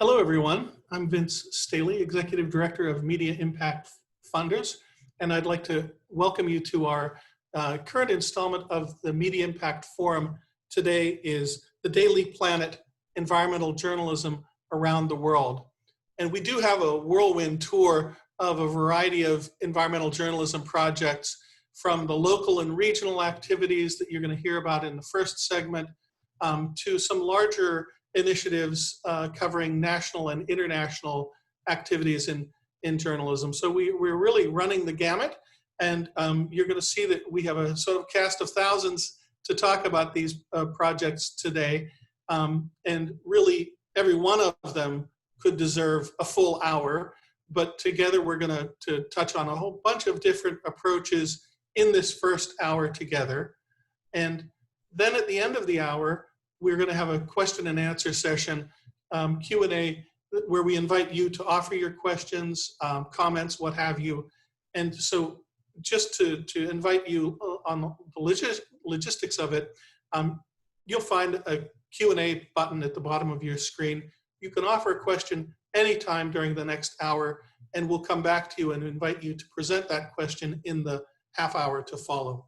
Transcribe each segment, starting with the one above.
Hello, everyone. I'm Vince Staley, Executive Director of Media Impact Funders, and I'd like to welcome you to our current installment of the Media Impact Forum. Today is the Daily Planet Environmental Journalism Around the World. And we do have a whirlwind tour of a variety of environmental journalism projects, from the local and regional activities that you're going to hear about in the first segment to some larger initiatives covering national and international activities in journalism. So we're really running the gamut, and you're going to see that we have a sort of cast of thousands to talk about these projects today. And really, every one of them could deserve a full hour, but together we're going to touch on a whole bunch of different approaches in this first hour together. And then at the end of the hour, we're going to have a question and answer session, Q&A, where we invite you to offer your questions, comments, what have you. And so just to invite you on the logistics of it, you'll find a Q&A button at the bottom of your screen. You can offer a question anytime during the next hour, and we'll come back to you and invite you to present that question in the half hour to follow.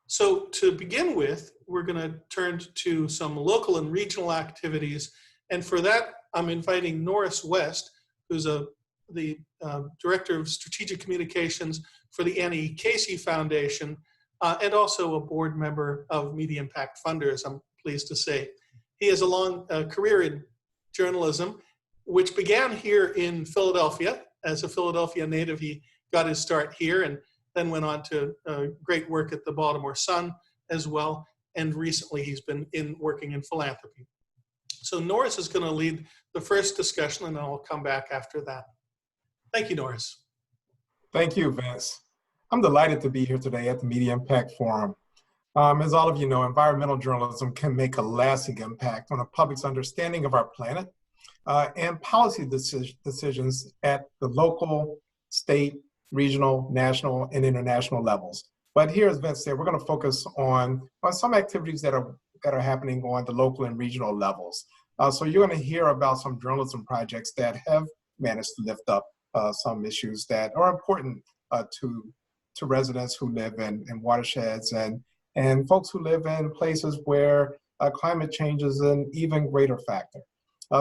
So to begin with, we're going to turn to some local and regional activities. And for that, I'm inviting Norris West, who's the Director of Strategic Communications for the Annie Casey Foundation, and also a board member of Media Impact Funders, I'm pleased to say. He has a long career in journalism, which began here in Philadelphia. As a Philadelphia native, he got his start here and then went on to great work at the Baltimore Sun as well. And recently he's been working in philanthropy. So Norris is going to lead the first discussion, and I'll come back after that. Thank you, Norris. Thank you, Vince. I'm delighted to be here today at the Media Impact Forum. As all of you know, environmental journalism can make a lasting impact on the public's understanding of our planet and policy decisions at the local, state, regional, national, and international levels. But here, as Vince said, we're going to focus on some activities that are happening on the local and regional levels. So you're going to hear about some journalism projects that have managed to lift up some issues that are important to residents who live in watersheds and folks who live in places where climate change is an even greater factor.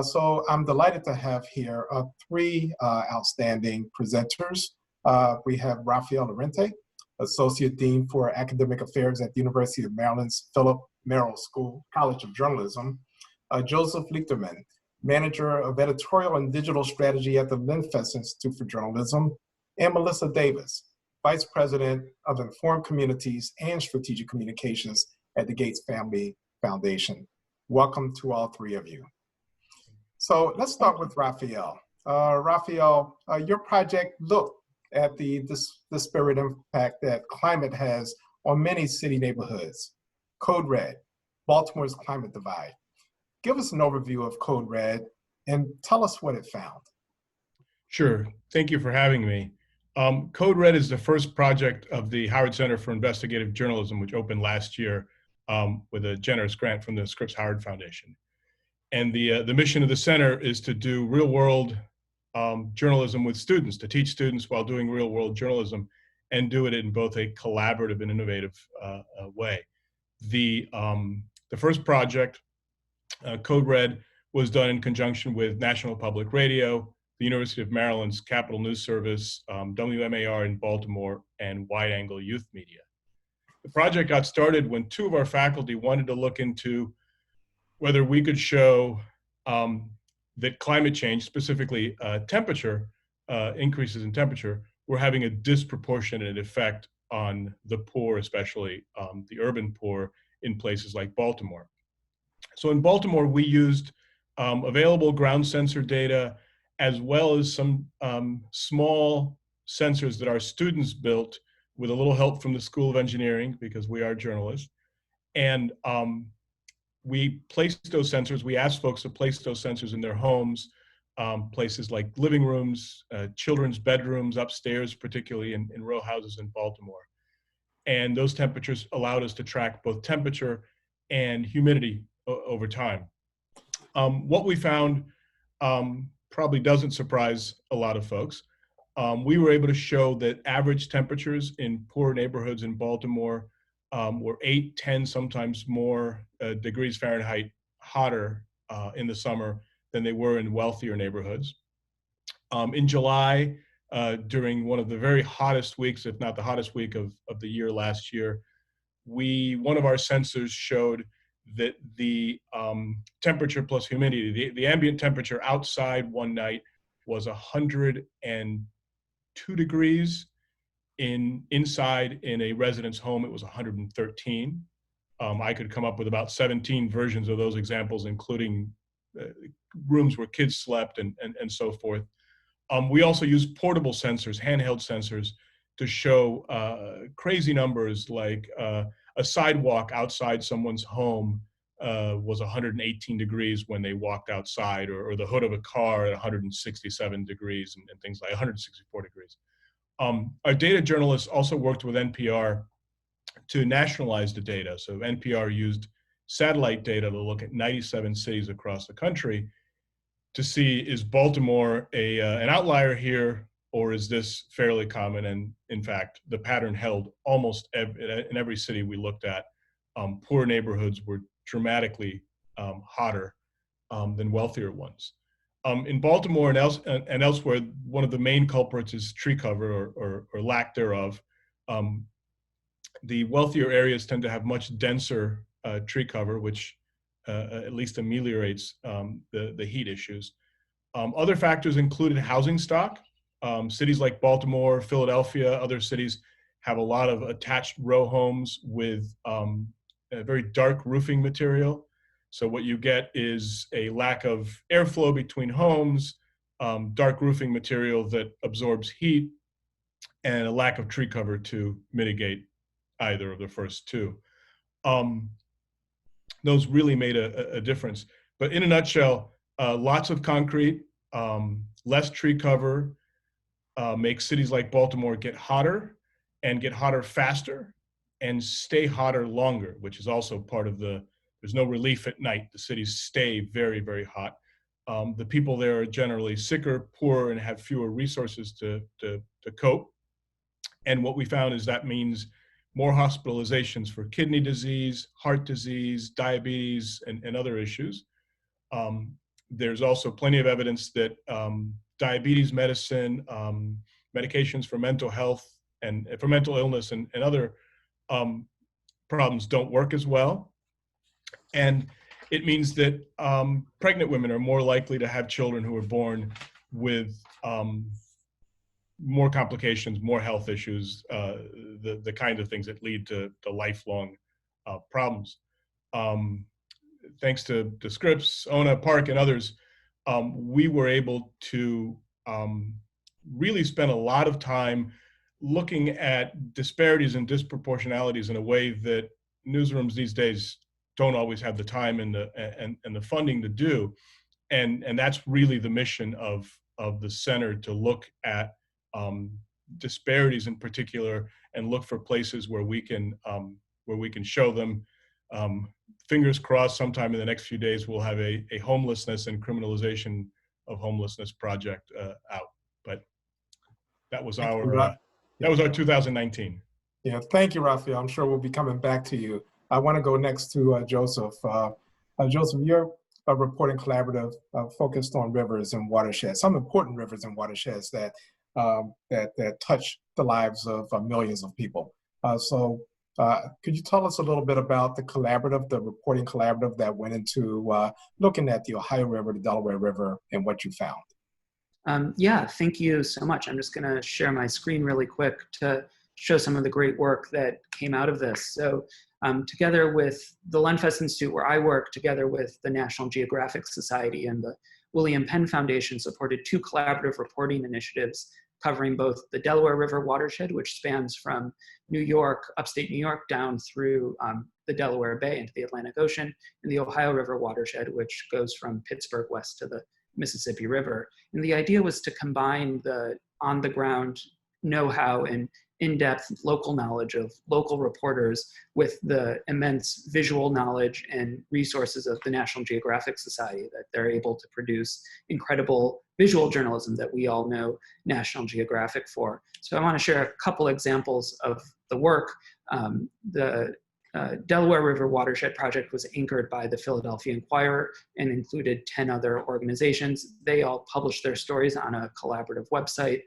So I'm delighted to have here three outstanding presenters. We have Rafael Lorente, Associate Dean for Academic Affairs at the University of Maryland's Philip Merrill College of Journalism, Joseph Lichterman, Manager of Editorial and Digital Strategy at the Linfest Institute for Journalism, and Melissa Davis, Vice President of Informed Communities and Strategic Communications at the Gates Family Foundation. Welcome to all three of you. So let's start with Rafael. Rafael, your project looked at the disparate impact that climate has on many city neighborhoods. Code Red, Baltimore's climate divide. Give us an overview of Code Red and tell us what it found. Sure, thank you for having me. Code Red is the first project of the Howard Center for Investigative Journalism, which opened last year with a generous grant from the Scripps Howard Foundation. And the mission of the center is to do real-world journalism with students, to teach students while doing real-world journalism, and do it in both a collaborative and innovative way. The first project, Code Red, was done in conjunction with National Public Radio, the University of Maryland's Capital News Service, WMAR in Baltimore, and Wide Angle Youth Media. The project got started when two of our faculty wanted to look into whether we could show that climate change, specifically temperature, increases in temperature, were having a disproportionate effect on the poor, especially the urban poor in places like Baltimore. So in Baltimore, we used available ground sensor data, as well as some small sensors that our students built with a little help from the School of Engineering, because we are journalists. And we placed those sensors, we asked folks to place those sensors in their homes, places like living rooms, children's bedrooms upstairs, particularly in row houses in Baltimore. And those temperatures allowed us to track both temperature and humidity over time. What we found probably doesn't surprise a lot of folks. We were able to show that average temperatures in poor neighborhoods in Baltimore were 8, 10, sometimes more degrees Fahrenheit hotter in the summer than they were in wealthier neighborhoods. In July, during one of the very hottest weeks, if not the hottest week of the year last year, one of our sensors showed that the temperature plus humidity, the ambient temperature outside one night was 102 degrees. Inside in a resident's home, it was 113. I could come up with about 17 versions of those examples, including rooms where kids slept and so forth. We also use portable sensors, handheld sensors, to show crazy numbers like a sidewalk outside someone's home was 118 degrees when they walked outside, or the hood of a car at 167 degrees and things like 164 degrees. Our data journalists also worked with NPR to nationalize the data. So NPR used satellite data to look at 97 cities across the country to see, is Baltimore an outlier here, or is this fairly common? And in fact, the pattern held almost in every city we looked at. Poor neighborhoods were dramatically hotter than wealthier ones. In Baltimore and elsewhere, one of the main culprits is tree cover or lack thereof. The wealthier areas tend to have much denser tree cover, which at least ameliorates the heat issues. Other factors included housing stock. Cities like Baltimore, Philadelphia, other cities have a lot of attached row homes with a very dark roofing material. So what you get is a lack of airflow between homes, dark roofing material that absorbs heat, and a lack of tree cover to mitigate either of the first two. Those really made a difference. But in a nutshell, lots of concrete, less tree cover, makes cities like Baltimore get hotter faster and stay hotter longer, which is also part of there's no relief at night. The cities stay very, very hot. The people there are generally sicker, poorer, and have fewer resources to cope. And what we found is that means more hospitalizations for kidney disease, heart disease, diabetes, and other issues. There's also plenty of evidence that diabetes medicine, medications for mental health and for mental illness and other problems don't work as well. And it means that pregnant women are more likely to have children who are born with more complications, more health issues, the kind of things that lead to lifelong problems. Thanks to Scripps, Ona, Park, and others, we were able to really spend a lot of time looking at disparities and disproportionalities in a way that newsrooms these days don't always have the time and the funding to do. And that's really the mission of the center, to look at disparities in particular and look for places where we can show them. Fingers crossed, sometime in the next few days, we'll have a homelessness and criminalization of homelessness project out. But that was our 2019. Yeah, thank you, Raphael. I'm sure we'll be coming back to you. I want to go next to Joseph. Joseph, you're a reporting collaborative focused on rivers and watersheds, some important rivers and watersheds that touch the lives of millions of people. So could you tell us a little bit about the reporting collaborative that went into looking at the Ohio River, the Delaware River, and what you found? Yeah, thank you so much. I'm just going to share my screen really quick to show some of the great work that came out of this. So together with the Lenfest Institute, where I work, together with the National Geographic Society and the William Penn Foundation, supported 2 collaborative reporting initiatives covering both the Delaware River watershed, which spans from New York, upstate New York, down through the Delaware Bay into the Atlantic Ocean, and the Ohio River watershed, which goes from Pittsburgh west to the Mississippi River. And the idea was to combine the on-the-ground know-how and in-depth local knowledge of local reporters with the immense visual knowledge and resources of the National Geographic Society, that they're able to produce incredible visual journalism that we all know National Geographic for. So I want to share a couple examples of the work. The Delaware River Watershed Project was anchored by the Philadelphia Inquirer and included 10 other organizations. They all published their stories on a collaborative website,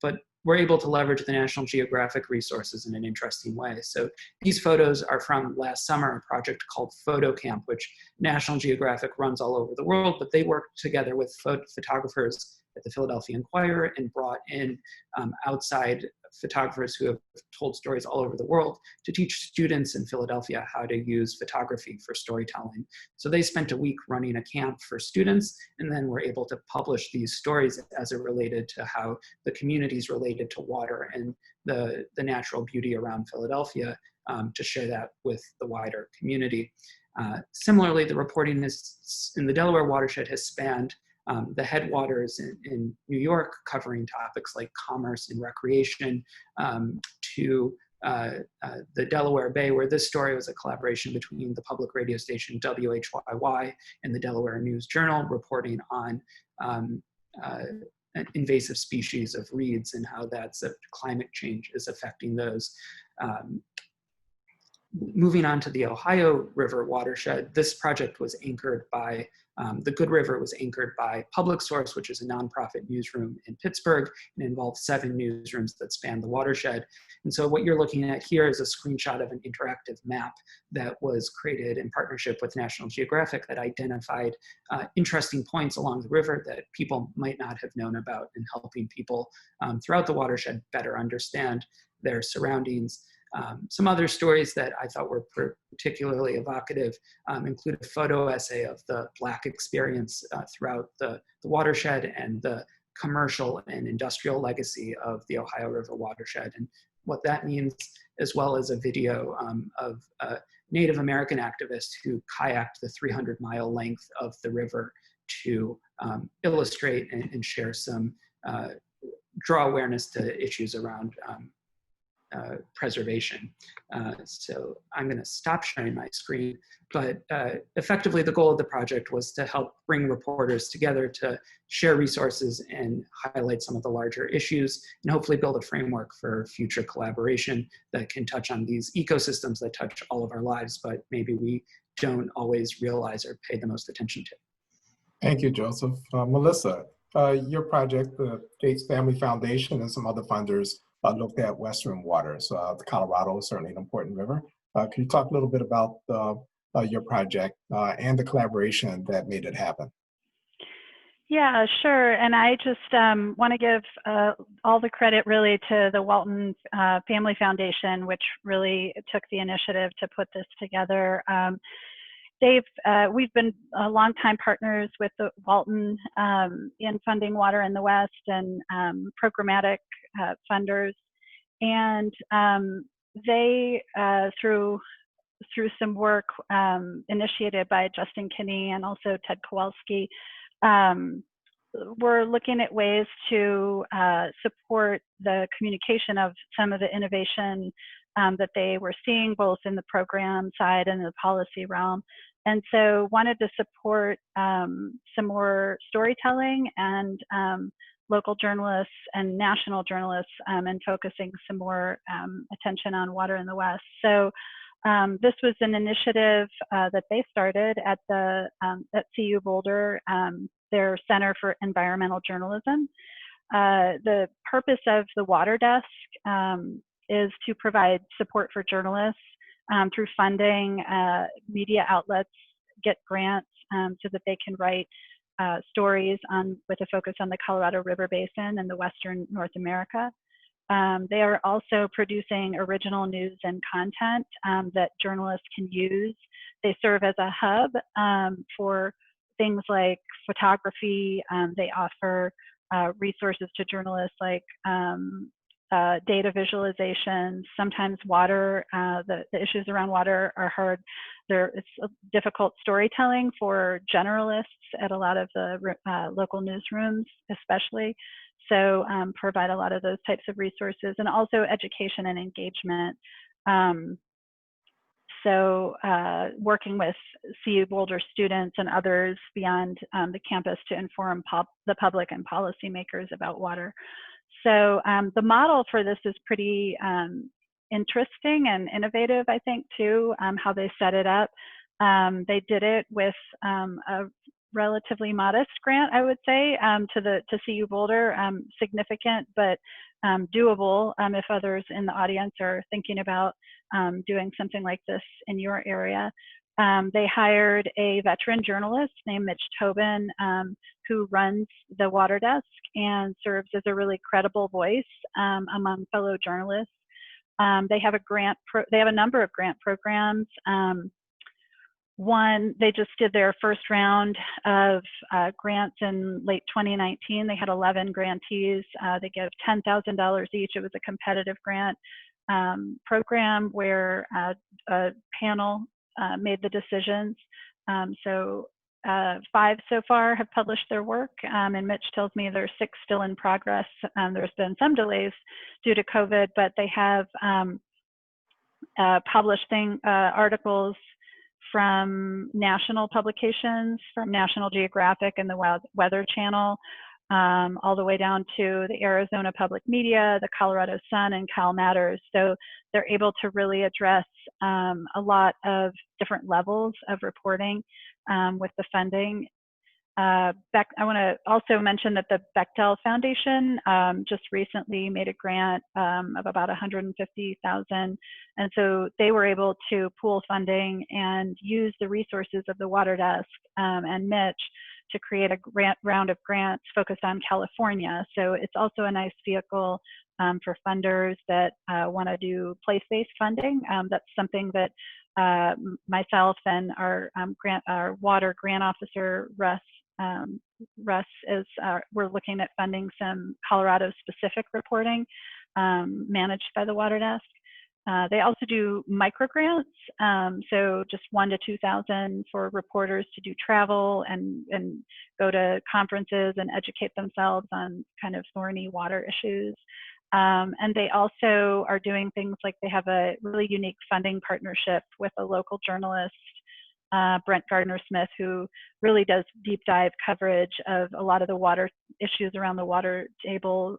but we're able to leverage the National Geographic resources in an interesting way. So these photos are from last summer, a project called Photo Camp, which National Geographic runs all over the world, but they worked together with photographers at the Philadelphia Inquirer and brought in outside photographers who have told stories all over the world to teach students in Philadelphia how to use photography for storytelling. So they spent a week running a camp for students, and then were able to publish these stories as it related to how the communities related to water and the natural beauty around Philadelphia, to share that with the wider community. Similarly, the reporting in the Delaware watershed has spanned the headwaters in New York, covering topics like commerce and recreation, to the Delaware Bay, where this story was a collaboration between the public radio station WHYY and the Delaware News Journal, reporting on invasive species of reeds and how climate change is affecting those. Moving on to the Ohio River watershed, this project was anchored by, the Good River was anchored by Public Source, which is a nonprofit newsroom in Pittsburgh, and involved 7 newsrooms that span the watershed. And so what you're looking at here is a screenshot of an interactive map that was created in partnership with National Geographic that identified interesting points along the river that people might not have known about, and helping people throughout the watershed better understand their surroundings. Some other stories that I thought were particularly evocative include a photo essay of the Black experience throughout the watershed and the commercial and industrial legacy of the Ohio River watershed and what that means, as well as a video of a Native American activist who kayaked the 300-mile length of the river to illustrate and share some, draw awareness to issues around preservation. So I'm going to stop sharing my screen, but effectively the goal of the project was to help bring reporters together to share resources and highlight some of the larger issues, and hopefully build a framework for future collaboration that can touch on these ecosystems that touch all of our lives, but maybe we don't always realize or pay the most attention to. Thank you, Joseph. Melissa, your project, the Gates Family Foundation and some other funders looked at Western waters. The Colorado is certainly an important river. Can you talk a little bit about your project and the collaboration that made it happen? Yeah, sure. And I just want to give all the credit really to the Walton Family Foundation, which really took the initiative to put this together. We've been longtime partners with the Walton in funding Water in the West and programmatic funders. And they, through some work initiated by Justin Kinney and also Ted Kowalski, we're looking at ways to support the communication of some of the innovation that they were seeing both in the program side and the policy realm. And so wanted to support some more storytelling and local journalists and national journalists and focusing some more attention on Water in the West. So this was an initiative that they started at CU Boulder, their Center for Environmental Journalism. The purpose of the Water Desk is to provide support for journalists through funding. Media outlets get grants so that they can write stories with a focus on the Colorado River Basin and the Western North America. They are also producing original news and content that journalists can use. They serve as a hub for things like photography. They offer resources to journalists like data visualizations. Sometimes water, the issues around water are hard. It's difficult storytelling for generalists at a lot of the local newsrooms, especially. So provide a lot of those types of resources, and also education and engagement. So working with CU Boulder students and others beyond the campus to inform the public and policymakers about water. So the model for this is pretty interesting and innovative, I think, too, how they set it up. They did it with a relatively modest grant, I would say, to CU Boulder, significant, but doable if others in the audience are thinking about doing something like this in your area. They hired a veteran journalist named Mitch Tobin, who runs the water desk and serves as a really credible voice among fellow journalists. They have a number of grant programs. One, they just did their first round of grants in late 2019. They had 11 grantees. They gave $10,000 each. It was a competitive grant program where a panel made the decisions. So 5 so far have published their work, and Mitch tells me there's 6 still in progress. There's been some delays due to COVID, but they have published articles from national publications, from National Geographic and the Weather Channel, all the way down to the Arizona Public Media, the Colorado Sun, and Cal Matters. So they're able to really address a lot of different levels of reporting with the funding. I want to also mention that the Bechtel Foundation just recently made a grant of about $150,000, and so they were able to pool funding and use the resources of the Water Desk and Mitch to create a round of grants focused on California. So it's also a nice vehicle for funders that want to do place-based funding. That's something that myself and our water grant officer, Russ, we're looking at funding some Colorado-specific reporting managed by the Water Desk. They also do microgrants, so just $1,000 to $2,000 for reporters to do travel and go to conferences and educate themselves on kind of thorny water issues. And they also are doing things like they have a really unique funding partnership with a local journalist, Brent Gardner-Smith, who really does deep dive coverage of a lot of the water issues around the water table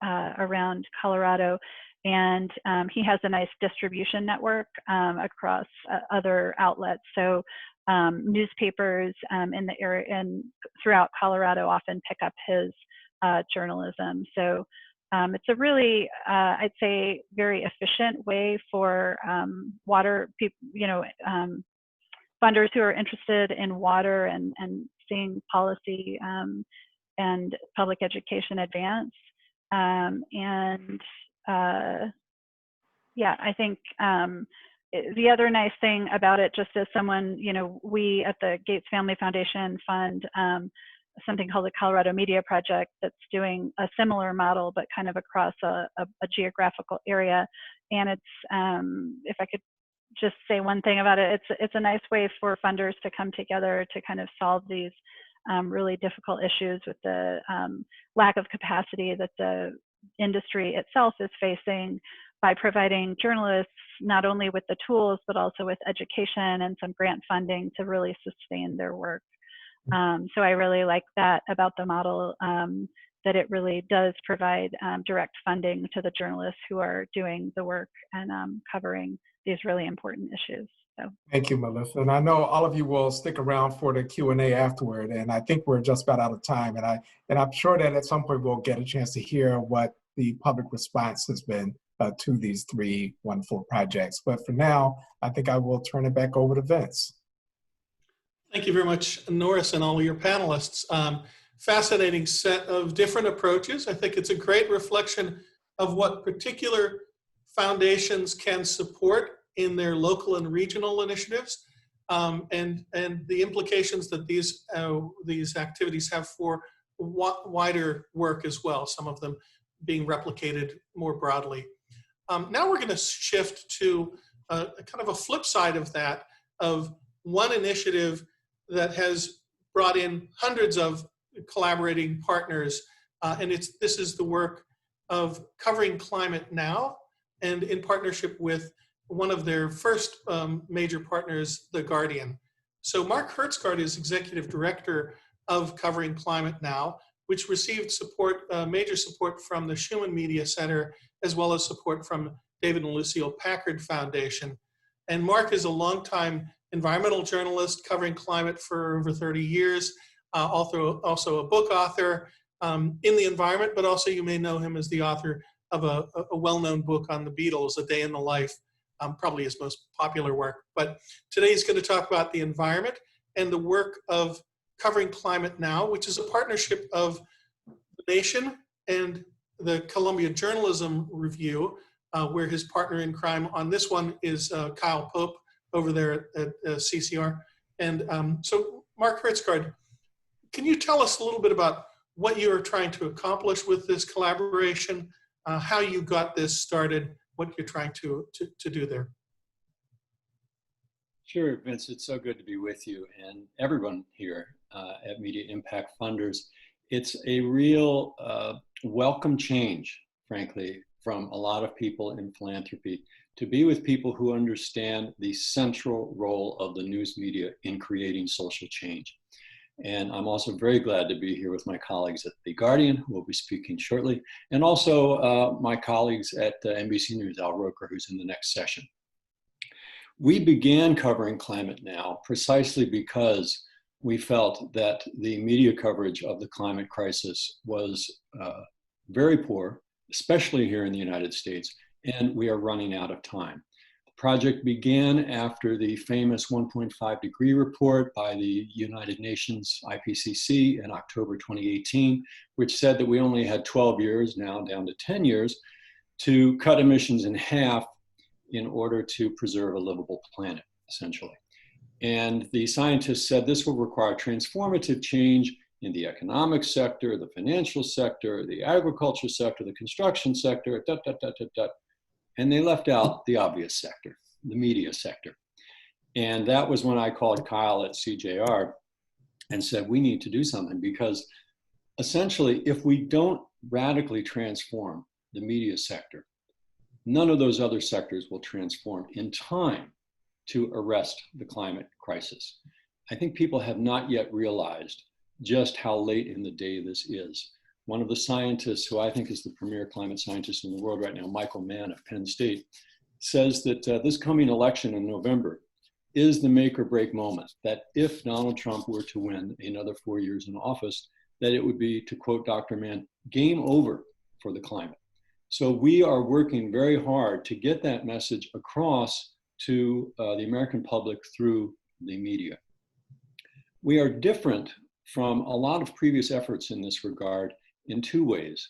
around Colorado. And he has a nice distribution network across other outlets. So newspapers in the area and throughout Colorado often pick up his journalism. So it's a really, I'd say, very efficient way for water people, funders who are interested in water and seeing policy and public education advance. Yeah, I think the other nice thing about it, just as someone, we at the Gates Family Foundation fund something called the Colorado Media Project that's doing a similar model, but kind of across a geographical area. And it's, if I could just say one thing about it, it's a nice way for funders to come together to kind of solve these really difficult issues with the lack of capacity that the industry itself is facing, by providing journalists not only with the tools, but also with education and some grant funding to really sustain their work. So I really like that about the model, that it really does provide direct funding to the journalists who are doing the work and covering these really important issues. So. Thank you, Melissa. And I know all of you will stick around for the Q&A afterward, and I think we're just about out of time. And I'm sure that at some point we'll get a chance to hear what the public response has been to these 3 wonderful projects. But for now, I think I will turn it back over to Vince. Thank you very much, Norris, and all of your panelists. Fascinating set of different approaches. I think it's a great reflection of what particular foundations can support in their local and regional initiatives, and the implications that these activities have for wider work as well. Some of them being replicated more broadly. Now we're going to shift to a kind of a flip side of that, of one initiative that has brought in hundreds of collaborating partners, and this is the work of Covering Climate Now, and in partnership with one of their first major partners, The Guardian. So Mark Hertzgaard is Executive Director of Covering Climate Now, which received support, major support from the Schumann Media Center, as well as support from David and Lucille Packard Foundation. And Mark is a longtime environmental journalist covering climate for over 30 years, also a book author in the environment, but also you may know him as the author of a well-known book on the Beatles, A Day in the Life, probably his most popular work. But today he's going to talk about the environment and the work of Covering Climate Now, which is a partnership of the Nation and the Columbia Journalism Review, where his partner in crime on this one is Kyle Pope over there at CCR. And so Mark Hertzgaard, can you tell us a little bit about what you are trying to accomplish with this collaboration, how you got this started, what you're trying to do there? Sure, Vince, it's so good to be with you and everyone here at Media Impact Funders. It's a real welcome change, frankly, from a lot of people in philanthropy to be with people who understand the central role of the news media in creating social change. And I'm also very glad to be here with my colleagues at The Guardian, who will be speaking shortly, and also my colleagues at NBC News, Al Roker, who's in the next session. We began Covering Climate Now precisely because we felt that the media coverage of the climate crisis was very poor, especially here in the United States, and we are running out of time. The project began after the famous 1.5 degree report by the United Nations IPCC in October 2018, which said that we only had 12 years, now down to 10 years, to cut emissions in half in order to preserve a livable planet, essentially. And the scientists said this will require transformative change in the economic sector, the financial sector, the agriculture sector, the construction sector, and they left out the obvious sector, the media sector. And that was when I called Kyle at CJR and said, we need to do something, because essentially, if we don't radically transform the media sector, none of those other sectors will transform in time to arrest the climate crisis. I think people have not yet realized just how late in the day this is. One of the scientists, who I think is the premier climate scientist in the world right now, Michael Mann of Penn State, says that this coming election in November is the make or break moment, that if Donald Trump were to win another 4 years in office, that it would be, to quote Dr. Mann, game over for the climate. So we are working very hard to get that message across to the American public through the media. We are different from a lot of previous efforts in this regard in two ways,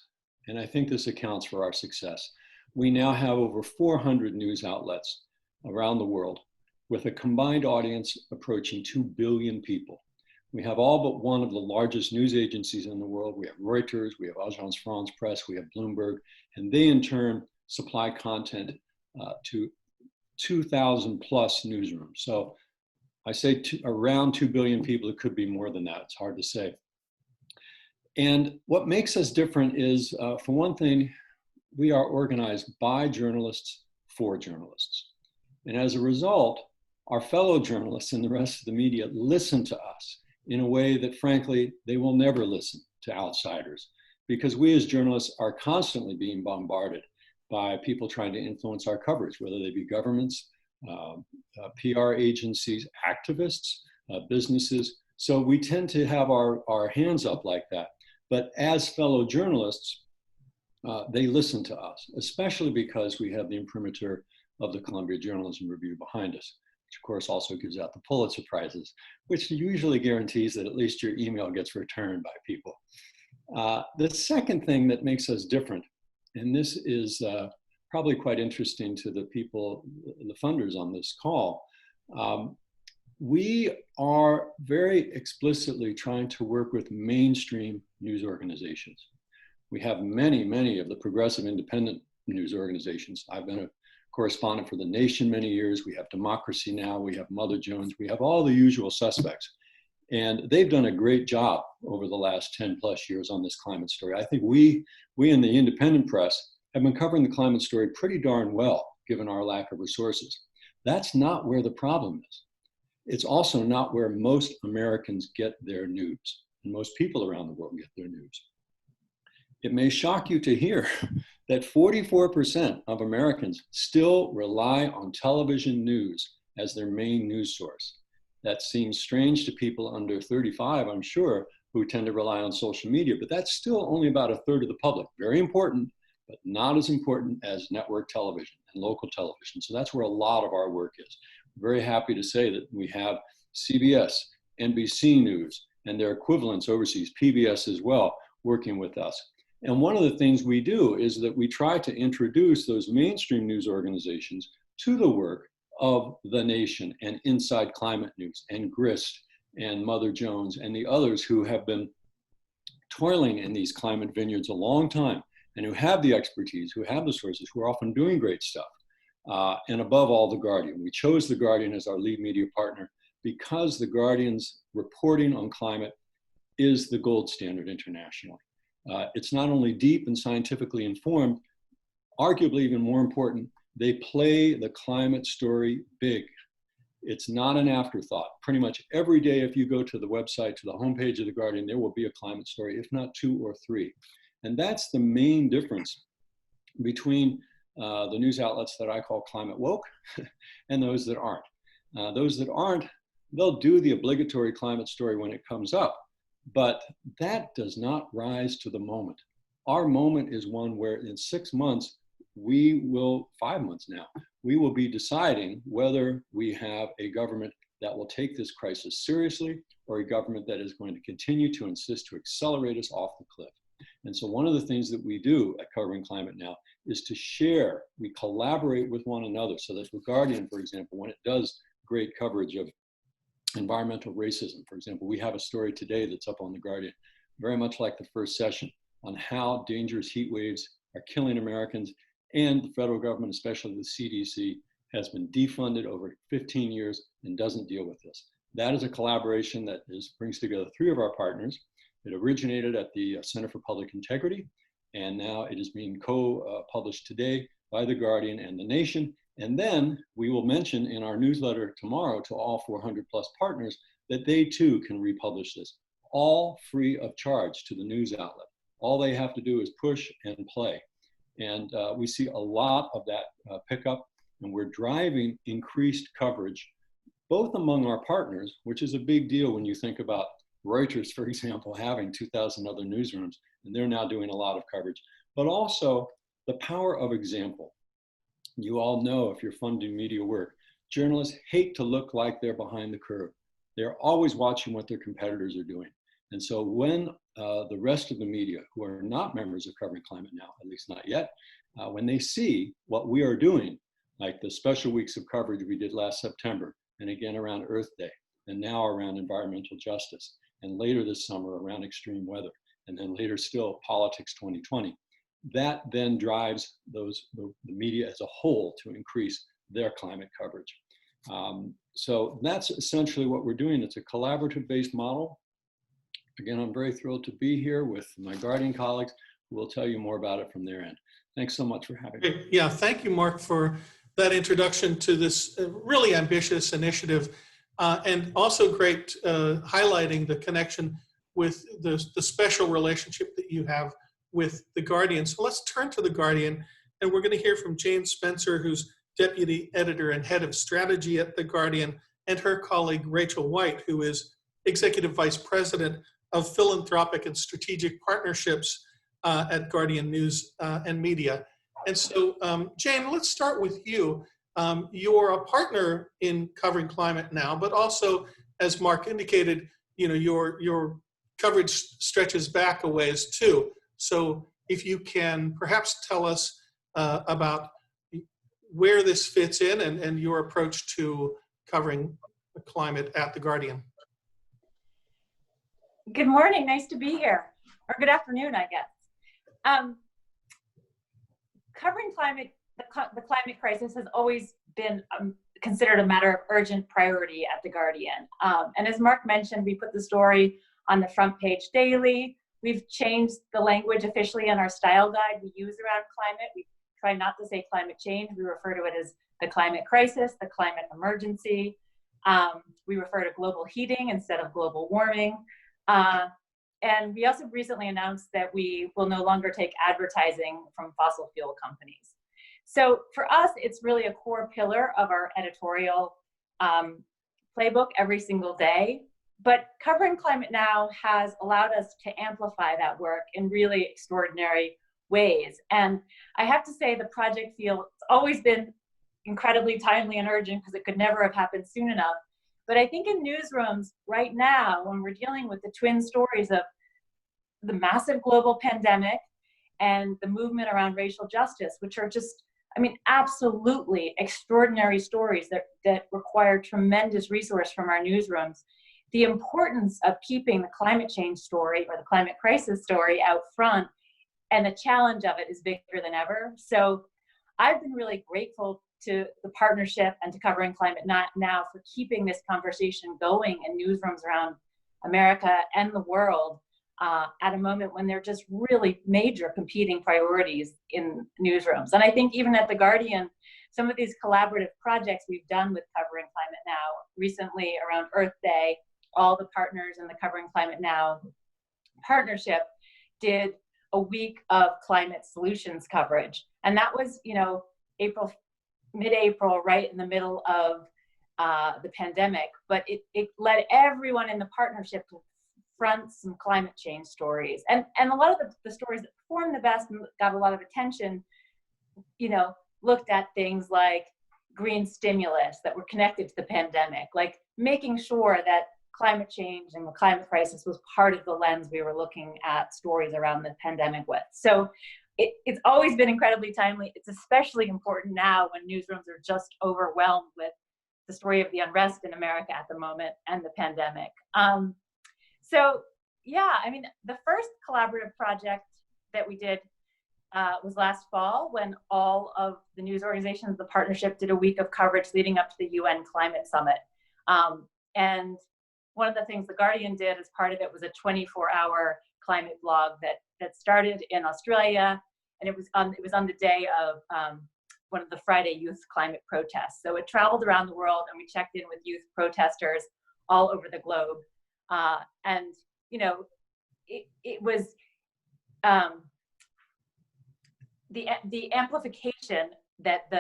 and I think this accounts for our success. We now have over 400 news outlets around the world with a combined audience approaching 2 billion people. We have all but one of the largest news agencies in the world. We have Reuters, we have Agence France Presse, we have Bloomberg, and they in turn supply content to 2,000 plus newsrooms. So I say around 2 billion people. It could be more than that. It's hard to say. And what makes us different is, for one thing, we are organized by journalists for journalists. And as a result, our fellow journalists and the rest of the media listen to us in a way that, frankly, they will never listen to outsiders, because we as journalists are constantly being bombarded by people trying to influence our coverage, whether they be governments, PR agencies, activists, businesses. So we tend to have our hands up like that. But as fellow journalists, they listen to us, especially because we have the imprimatur of the Columbia Journalism Review behind us, which of course also gives out the Pulitzer Prizes, which usually guarantees that at least your email gets returned by people. The second thing that makes us different, and this is probably quite interesting to the people, the funders on this call, we are very explicitly trying to work with mainstream news organizations. We have many of the progressive independent news organizations. I've been a correspondent for The Nation many years. We have Democracy Now!, we have Mother Jones, we have all the usual suspects. And they've done a great job over the last 10 plus years on this climate story. I think we in the independent press have been covering the climate story pretty darn well, given our lack of resources. That's not where the problem is. It's also not where most Americans get their news, and most people around the world get their news. It may shock you to hear that 44% of Americans still rely on television news as their main news source. That seems strange to people under 35, I'm sure, who tend to rely on social media, but that's still only about a third of the public. Very important, but not as important as network television and local television. So that's where a lot of our work is. We're very happy to say that we have CBS, NBC News, and their equivalents overseas, PBS as well, working with us. And one of the things we do is that we try to introduce those mainstream news organizations to the work of The Nation and Inside Climate News and Grist and Mother Jones and the others who have been toiling in these climate vineyards a long time and who have the expertise, who have the sources, who are often doing great stuff. And above all, The Guardian. We chose The Guardian as our lead media partner because The Guardian's reporting on climate is the gold standard internationally. It's not only deep and scientifically informed, arguably even more important, they play the climate story big. It's not an afterthought. Pretty much every day, if you go to the website, to the homepage of The Guardian, there will be a climate story, if not 2 or 3. And that's the main difference between the news outlets that I call climate woke and those that aren't. Those that aren't, they'll do the obligatory climate story when it comes up, but that does not rise to the moment. Our moment is one where in 6 months, 5 months now, we will be deciding whether we have a government that will take this crisis seriously or a government that is going to continue to insist to accelerate us off the cliff. And so one of the things that we do at Covering Climate Now is to share, we collaborate with one another so that The Guardian, for example, when it does great coverage of environmental racism, for example, we have a story today that's up on The Guardian, very much like the first session, on how dangerous heat waves are killing Americans, and the federal government, especially the CDC, has been defunded over 15 years and doesn't deal with this. That is a collaboration that brings together 3 of our partners. It originated at the Center for Public Integrity, and now it is being co-published today by The Guardian and The Nation. And then we will mention in our newsletter tomorrow to all 400 plus partners that they too can republish this, all free of charge to the news outlet. All they have to do is push and play. And we see a lot of that pickup, and we're driving increased coverage, both among our partners, which is a big deal when you think about Reuters, for example, having 2,000 other newsrooms, and they're now doing a lot of coverage, but also the power of example. You all know, if you're funding media work, journalists hate to look like they're behind the curve. They're always watching what their competitors are doing. And so when the rest of the media, who are not members of Covering Climate Now, at least not yet, when they see what we are doing, like the special weeks of coverage we did last September, and again around Earth Day, and now around environmental justice, and later this summer around extreme weather, and then later still Politics 2020, that then drives the media as a whole to increase their climate coverage. So that's essentially what we're doing. It's a collaborative-based model. Again, I'm very thrilled to be here with my Guardian colleagues who will tell you more about it from their end. Thanks so much for having me. Yeah, thank you, Mark, for that introduction to this really ambitious initiative, and also great highlighting the connection with the special relationship that you have with The Guardian. So let's turn to The Guardian, and we're going to hear from Jane Spencer, who's Deputy Editor and Head of Strategy at The Guardian, and her colleague Rachel White, who is Executive Vice President of Philanthropic and Strategic Partnerships at Guardian News and Media. And so, Jane, let's start with you. You're a partner in Covering Climate Now, but also, as Mark indicated, you know, your coverage stretches back a ways too. So if you can perhaps tell us about where this fits in and your approach to covering the climate at The Guardian. Good morning, nice to be here. Or good afternoon, I guess. Covering climate, the climate crisis has always been considered a matter of urgent priority at The Guardian. And as Mark mentioned, we put the story on the front page daily. We've changed the language officially in our style guide we use around climate. We try not to say climate change. We refer to it as the climate crisis, the climate emergency. We refer to global heating instead of global warming. And we also recently announced that we will no longer take advertising from fossil fuel companies. So for us, it's really a core pillar of our editorial playbook every single day. But Covering Climate Now has allowed us to amplify that work in really extraordinary ways. And I have to say the project feels always been incredibly timely and urgent because it could never have happened soon enough. But I think in newsrooms right now, when we're dealing with the twin stories of the massive global pandemic and the movement around racial justice, which are just, I mean, absolutely extraordinary stories that require tremendous resource from our newsrooms, the importance of keeping the climate change story or the climate crisis story out front and the challenge of it is bigger than ever. So I've been really grateful to the partnership and to Covering Climate Now for keeping this conversation going in newsrooms around America and the world at a moment when there are just really major competing priorities in newsrooms. And I think even at The Guardian, some of these collaborative projects we've done with Covering Climate Now, recently around Earth Day, all the partners in the Covering Climate Now partnership did a week of climate solutions coverage. And that was, you know, mid-April, right in the middle of the pandemic, but it led everyone in the partnership to front some climate change stories. And a lot of the stories that performed the best and got a lot of attention, you know, looked at things like green stimulus that were connected to the pandemic, like making sure that climate change and the climate crisis was part of the lens we were looking at stories around the pandemic with. So it's always been incredibly timely. It's especially important now when newsrooms are just overwhelmed with the story of the unrest in America at the moment and the pandemic. So yeah, I mean, the first collaborative project that we did was last fall when all of the news organizations of the partnership did a week of coverage leading up to the UN Climate Summit. And one of the things The Guardian did as part of it was a 24-hour climate blog that started in Australia, and it was on the day of one of the Friday youth climate protests. So it traveled around the world, and we checked in with youth protesters all over the globe. And you know, it was the amplification that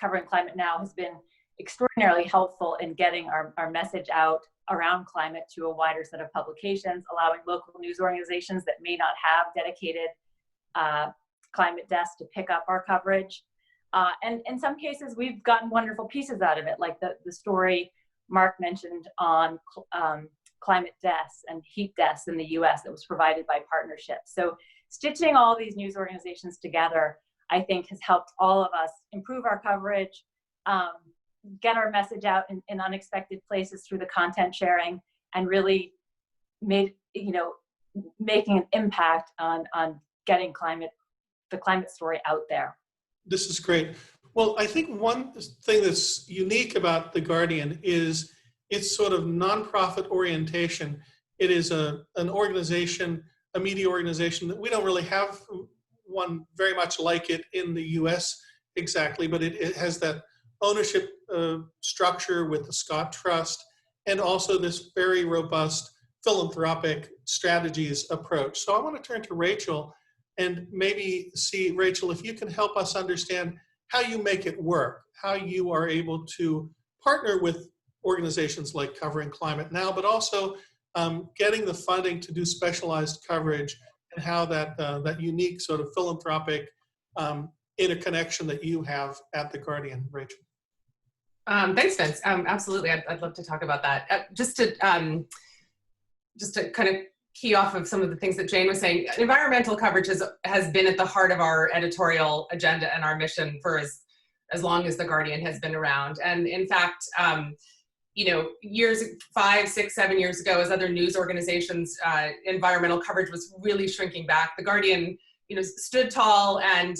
Covering Climate Now has been extraordinarily helpful in getting our message out around climate to a wider set of publications, allowing local news organizations that may not have dedicated climate desks to pick up our coverage. And in some cases, we've gotten wonderful pieces out of it, like the story Mark mentioned on climate deaths and heat deaths in the US that was provided by partnerships. So stitching all these news organizations together, I think has helped all of us improve our coverage, get our message out in unexpected places through the content sharing, and really making an impact on getting the climate story out there. This is great. Well, I think one thing that's unique about The Guardian is its sort of nonprofit orientation. It is an organization, a media organization that we don't really have one very much like it in the US exactly, but it has that ownership structure with the Scott Trust and also this very robust philanthropic strategies approach. So I want to turn to Rachel and maybe see, Rachel, if you can help us understand how you make it work, how you are able to partner with organizations like Covering Climate Now, but also getting the funding to do specialized coverage, and how that unique sort of philanthropic interconnection that you have at The Guardian. Rachel. Thanks, Vince. Absolutely, I'd love to talk about that. Just to kind of key off of some of the things that Jane was saying, environmental coverage has been at the heart of our editorial agenda and our mission for as long as The Guardian has been around. And in fact, years, 5, 6, 7 years ago, as other news organizations, environmental coverage was really shrinking back. The Guardian, stood tall and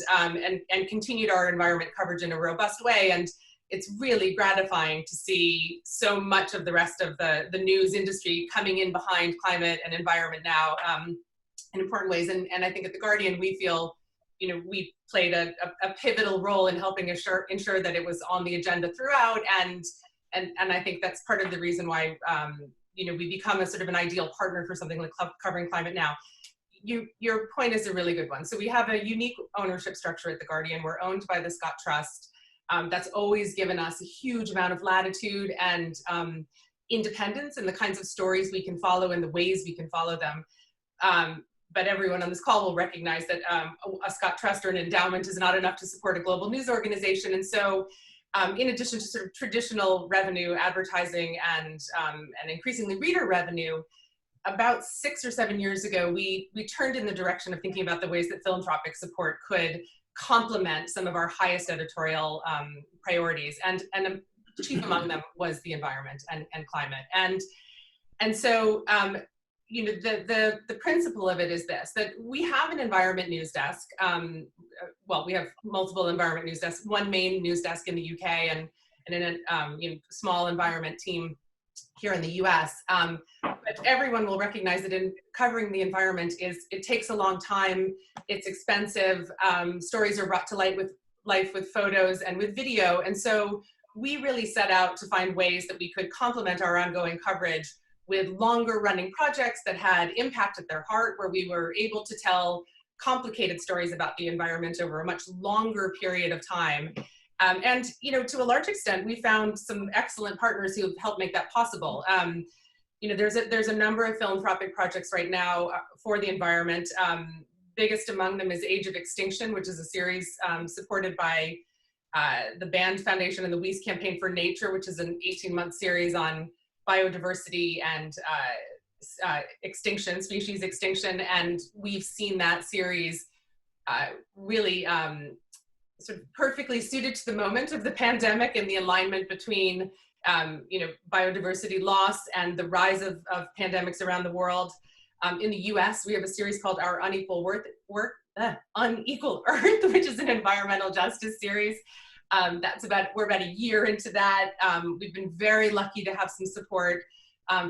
continued our environment coverage in a robust way. And it's really gratifying to see so much of the rest of the news industry coming in behind climate and environment now in important ways. And I think at The Guardian, we feel, we played a pivotal role in helping ensure that it was on the agenda throughout. And I think that's part of the reason why, we become a sort of an ideal partner for something like Covering Climate Now. Your point is a really good one. So we have a unique ownership structure at The Guardian. We're owned by the Scott Trust. That's always given us a huge amount of latitude and independence in the kinds of stories we can follow and the ways we can follow them. But everyone on this call will recognize that a Scott Trust or an endowment is not enough to support a global news organization. And so in addition to sort of traditional revenue, advertising, and increasingly reader revenue, about 6 or 7 years ago, we turned in the direction of thinking about the ways that philanthropic support could complement some of our highest editorial priorities. And chief among them was the environment and climate. And so, the principle of it is this, that we have an environment news desk. Well, we have multiple environment news desks, one main news desk in the UK and in a small environment team here in the US. But everyone will recognize that in covering the environment it takes a long time, it's expensive, stories are brought to life with photos and with video. And so we really set out to find ways that we could complement our ongoing coverage with longer running projects that had impact at their heart, where we were able to tell complicated stories about the environment over a much longer period of time. And to a large extent, we found some excellent partners who have helped make that possible. There's a number of philanthropic projects right now for the environment. Biggest among them is Age of Extinction, which is a series supported by the Band Foundation and the Weiss Campaign for Nature, which is an 18-month series on biodiversity and species extinction. And we've seen that series really sort of perfectly suited to the moment of the pandemic and the alignment between biodiversity loss and the rise of pandemics around the world. In the US, we have a series called Our Unequal Unequal Earth, which is an environmental justice series. We're about a year into that. We've been very lucky to have some support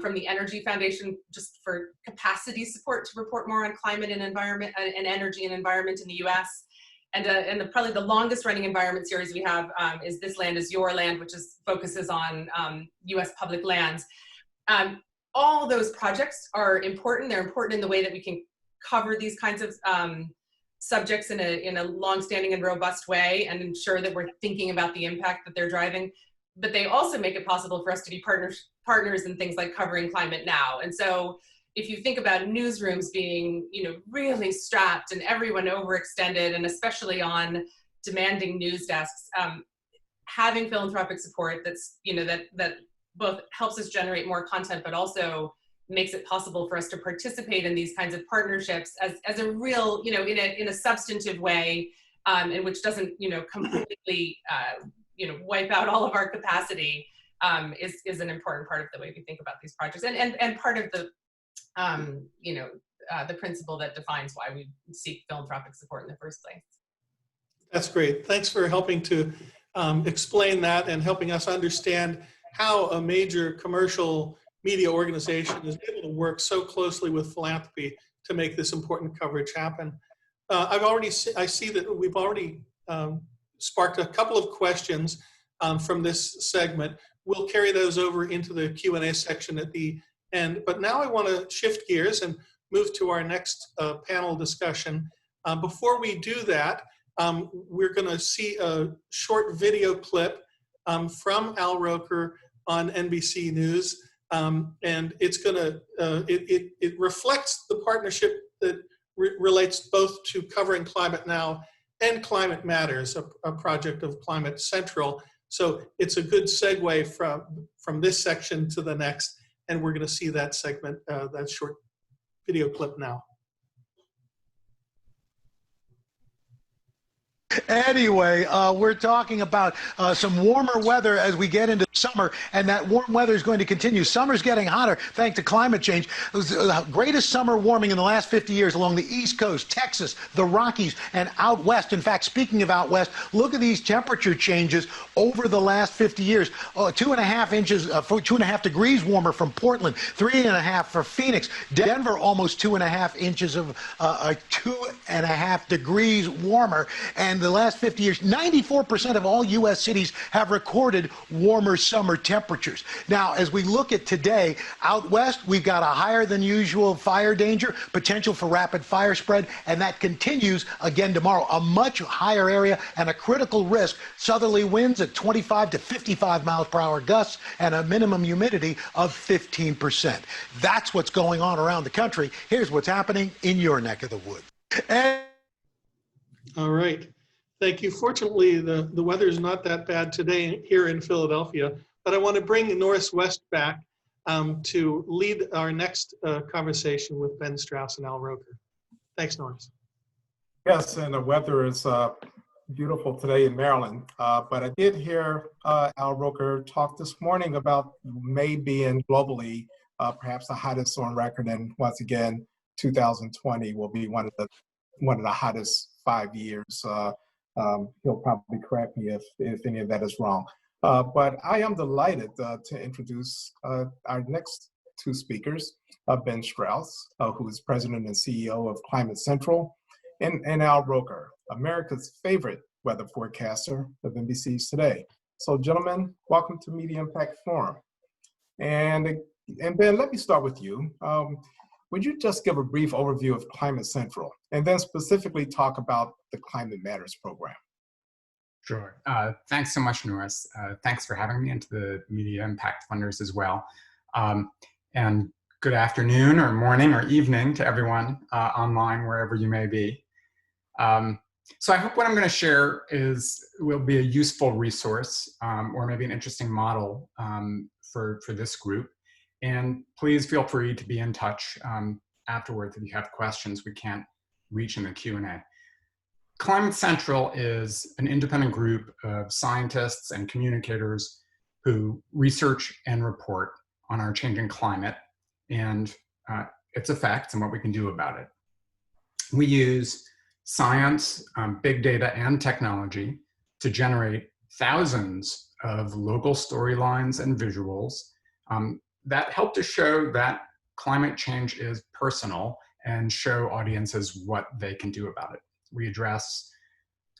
from the Energy Foundation, just for capacity support to report more on climate and environment and energy and environment in the US. And probably the longest running environment series we have is This Land Is Your Land, which focuses on US public lands. All those projects are important. They're important in the way that we can cover these kinds of subjects in a long-standing and robust way and ensure that we're thinking about the impact that they're driving. But they also make it possible for us to be partners in things like Covering Climate Now. And so if you think about newsrooms being, really strapped and everyone overextended, and especially on demanding news desks, having philanthropic support that's, that both helps us generate more content, but also makes it possible for us to participate in these kinds of partnerships as a real, in a substantive way, and which doesn't, completely, wipe out all of our capacity, is an important part of the way we think about these projects, and part of the the principle that defines why we seek philanthropic support in the first place. That's great. Thanks for helping to explain that and helping us understand how a major commercial media organization is able to work so closely with philanthropy to make this important coverage happen. I see that we've already sparked a couple of questions from this segment. We'll carry those over into the Q&A section at the end. But now I want to shift gears and move to our next panel discussion. Before we do that, we're going to see a short video clip from Al Roker on NBC News. And it's going to, it reflects the partnership that relates both to Covering Climate Now and Climate Matters, a project of Climate Central. So it's a good segue from this section to the next, and we're going to see that segment, that short video clip now. Anyway, we're talking about some warmer weather as we get into summer, and that warm weather is going to continue. Summer's getting hotter thanks to climate change. It was the greatest summer warming in the last 50 years along the East Coast, Texas, the Rockies, and out west. In fact, speaking of out west, look at these temperature changes over the last 50 years. 2.5 inches, 2.5 degrees warmer from Portland, 3.5 for Phoenix. Denver, almost 2.5 inches of 2.5 degrees warmer. And the last 50 years, 94% of all U.S. cities have recorded warmer summer temperatures. Now, as we look at today, out west, we've got a higher than usual fire danger, potential for rapid fire spread, and that continues again tomorrow. A much higher area and a critical risk. Southerly winds at 25 to 55 miles per hour gusts and a minimum humidity of 15%. That's what's going on around the country. Here's what's happening in your neck of the woods. All right. Thank you. Fortunately, the weather is not that bad today here in Philadelphia, but I want to bring Norris West back to lead our next conversation with Ben Strauss and Al Roker. Thanks, Norris. Yes, and the weather is beautiful today in Maryland, but I did hear Al Roker talk this morning about May being globally perhaps the hottest on record, and once again, 2020 will be one of the hottest 5 years. He'll probably correct me if any of that is wrong. But I am delighted to introduce our next two speakers, Ben Strauss, who is president and CEO of Climate Central, and Al Roker, America's favorite weather forecaster of NBC's Today. So gentlemen, welcome to Media Impact Forum. And Ben, let me start with you. Would you just give a brief overview of Climate Central and then specifically talk about the Climate Matters program? Sure. Thanks so much, Norris. Thanks for having me, and to the Media Impact Funders as well. And good afternoon or morning or evening to everyone online, wherever you may be. So I hope what I'm going to share will be a useful resource or maybe an interesting model for this group. And please feel free to be in touch afterwards if you have questions we can't reach in the Q&A. Climate Central is an independent group of scientists and communicators who research and report on our changing climate and its effects and what we can do about it. We use science, big data, and technology to generate thousands of local storylines and visuals that help to show that climate change is personal and show audiences what they can do about it. We address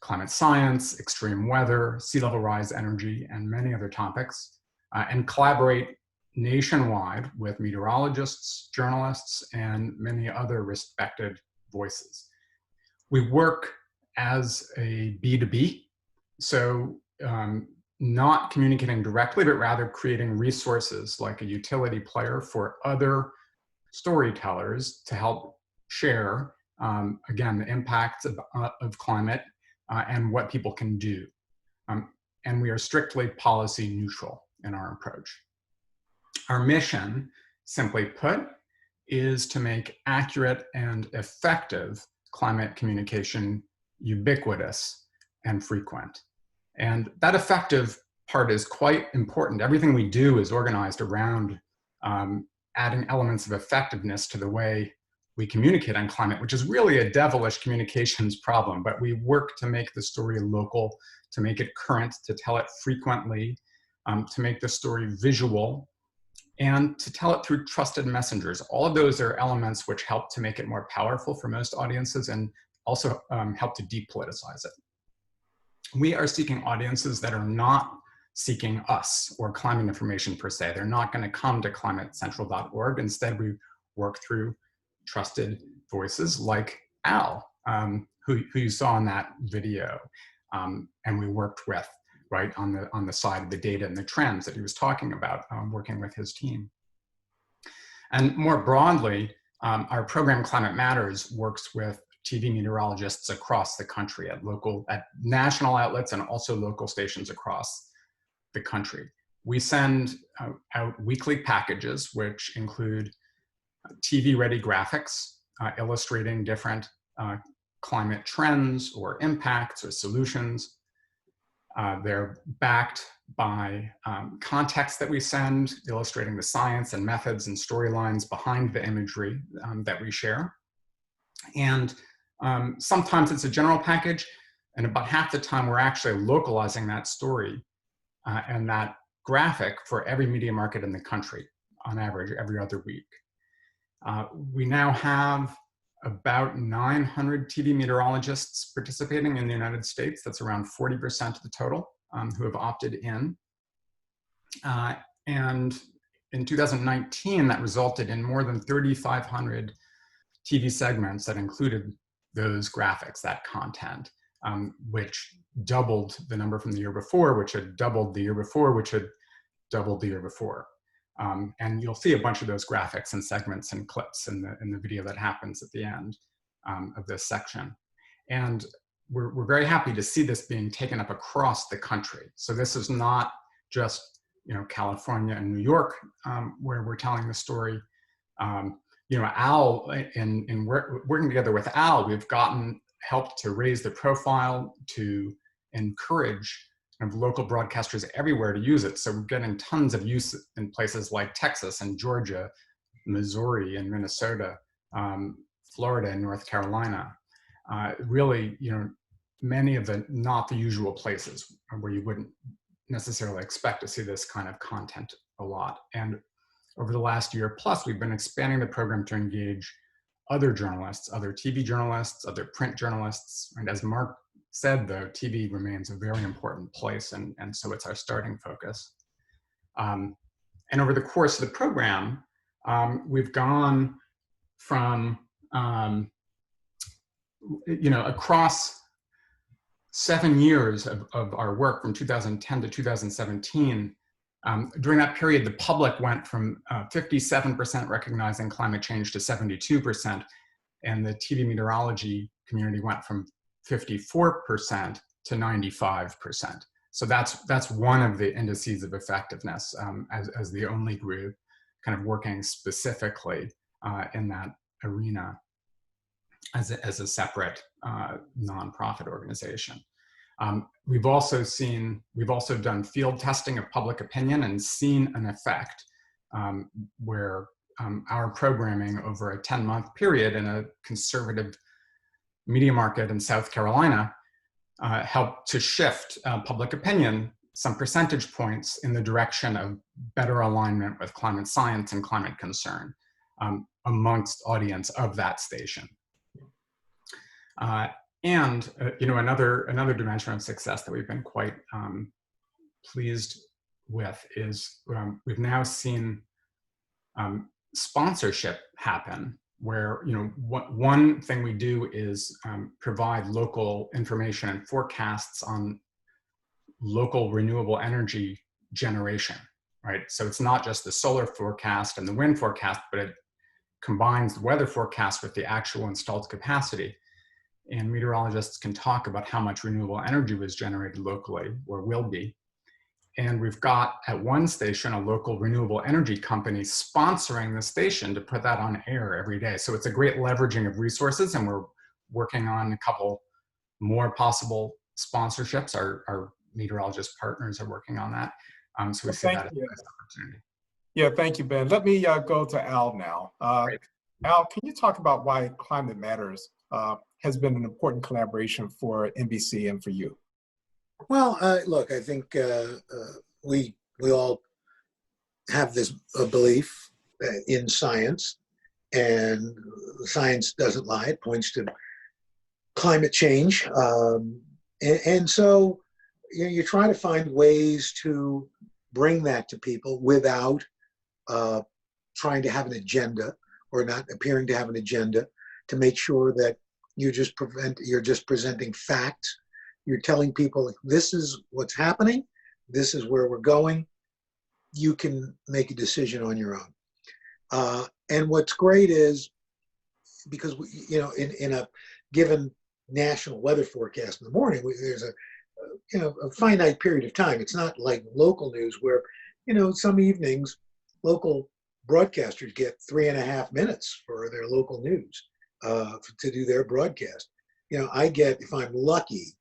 climate science, extreme weather, sea level rise, energy, and many other topics, and collaborate nationwide with meteorologists, journalists, and many other respected voices. We work as a B2B, so not communicating directly, but rather creating resources like a utility player for other storytellers to help share, again, the impacts of climate and what people can do. And we are strictly policy neutral in our approach. Our mission, simply put, is to make accurate and effective climate communication ubiquitous and frequent. And that effective part is quite important. Everything we do is organized around adding elements of effectiveness to the way we communicate on climate, which is really a devilish communications problem, but we work to make the story local, to make it current, to tell it frequently, to make the story visual, and to tell it through trusted messengers. All of those are elements which help to make it more powerful for most audiences and also help to depoliticize it. We are seeking audiences that are not seeking us or climate information per se. They're not going to come to climatecentral.org. Instead, we work through trusted voices like Al, who you saw in that video, and we worked with right on the side of the data and the trends that he was talking about, working with his team. And more broadly, our program Climate Matters works with TV meteorologists across the country at national outlets and also local stations across the country. We send out weekly packages, which include TV-ready graphics illustrating different climate trends or impacts or solutions. They're backed by context that we send, illustrating the science and methods and storylines behind the imagery that we share. And sometimes it's a general package, and about half the time we're actually localizing that story and that graphic for every media market in the country, on average, every other week. We now have about 900 TV meteorologists participating in the United States. That's around 40% of the total who have opted in. And in 2019, that resulted in more than 3,500 TV segments that included those graphics, that content, which doubled the number from the year before, which had doubled the year before, which had doubled the year before. And you'll see a bunch of those graphics and segments and clips in the video that happens at the end of this section. And we're very happy to see this being taken up across the country. So this is not just California and New York where we're telling the story. Al, in working together with Al, we've helped to raise the profile, to encourage of local broadcasters everywhere to use it. So we're getting tons of use in places like Texas and Georgia, Missouri and Minnesota, Florida and North Carolina. Really, many of the not the usual places where you wouldn't necessarily expect to see this kind of content a lot. And over the last year plus, we've been expanding the program to engage other journalists, other TV journalists, other print journalists. And as Mark said, though, TV remains a very important place, and so it's our starting focus. And over the course of the program, we've gone from, across 7 years of our work from 2010 to 2017. During that period, the public went from 57% recognizing climate change to 72%, and the TV meteorology community went from 54% to 95%. So that's one of the indices of effectiveness as the only group kind of working specifically in that arena as a separate nonprofit organization. We've also done field testing of public opinion and seen an effect where our programming over a 10-month period in a conservative media market in South Carolina helped to shift public opinion some percentage points in the direction of better alignment with climate science and climate concern amongst audience of that station. Another dimension of success that we've been quite pleased with is we've now seen sponsorship happen, where one thing we do is provide local information and forecasts on local renewable energy generation, right? So it's not just the solar forecast and the wind forecast, but it combines the weather forecast with the actual installed capacity. And meteorologists can talk about how much renewable energy was generated locally or will be. And we've got at one station a local renewable energy company sponsoring the station to put that on air every day. So it's a great leveraging of resources, and we're working on a couple more possible sponsorships. Our meteorologist partners are working on that. So we see that as a nice opportunity. Yeah, thank you, Ben. Let me go to Al now. Al, can you talk about why Climate Matters has been an important collaboration for NBC and for you? Well, look, I think we all have this belief in science, and science doesn't lie. It points to climate change. And so you try to find ways to bring that to people without trying to have an agenda or not appearing to have an agenda, to make sure that you're just presenting facts. You're telling people, this is what's happening, this is where we're going. You can make a decision on your own. And what's great is, because in a given national weather forecast in the morning, there's a finite period of time. It's not like local news where, some evenings local broadcasters get 3.5 minutes for their local news to do their broadcast. I get, if I'm lucky,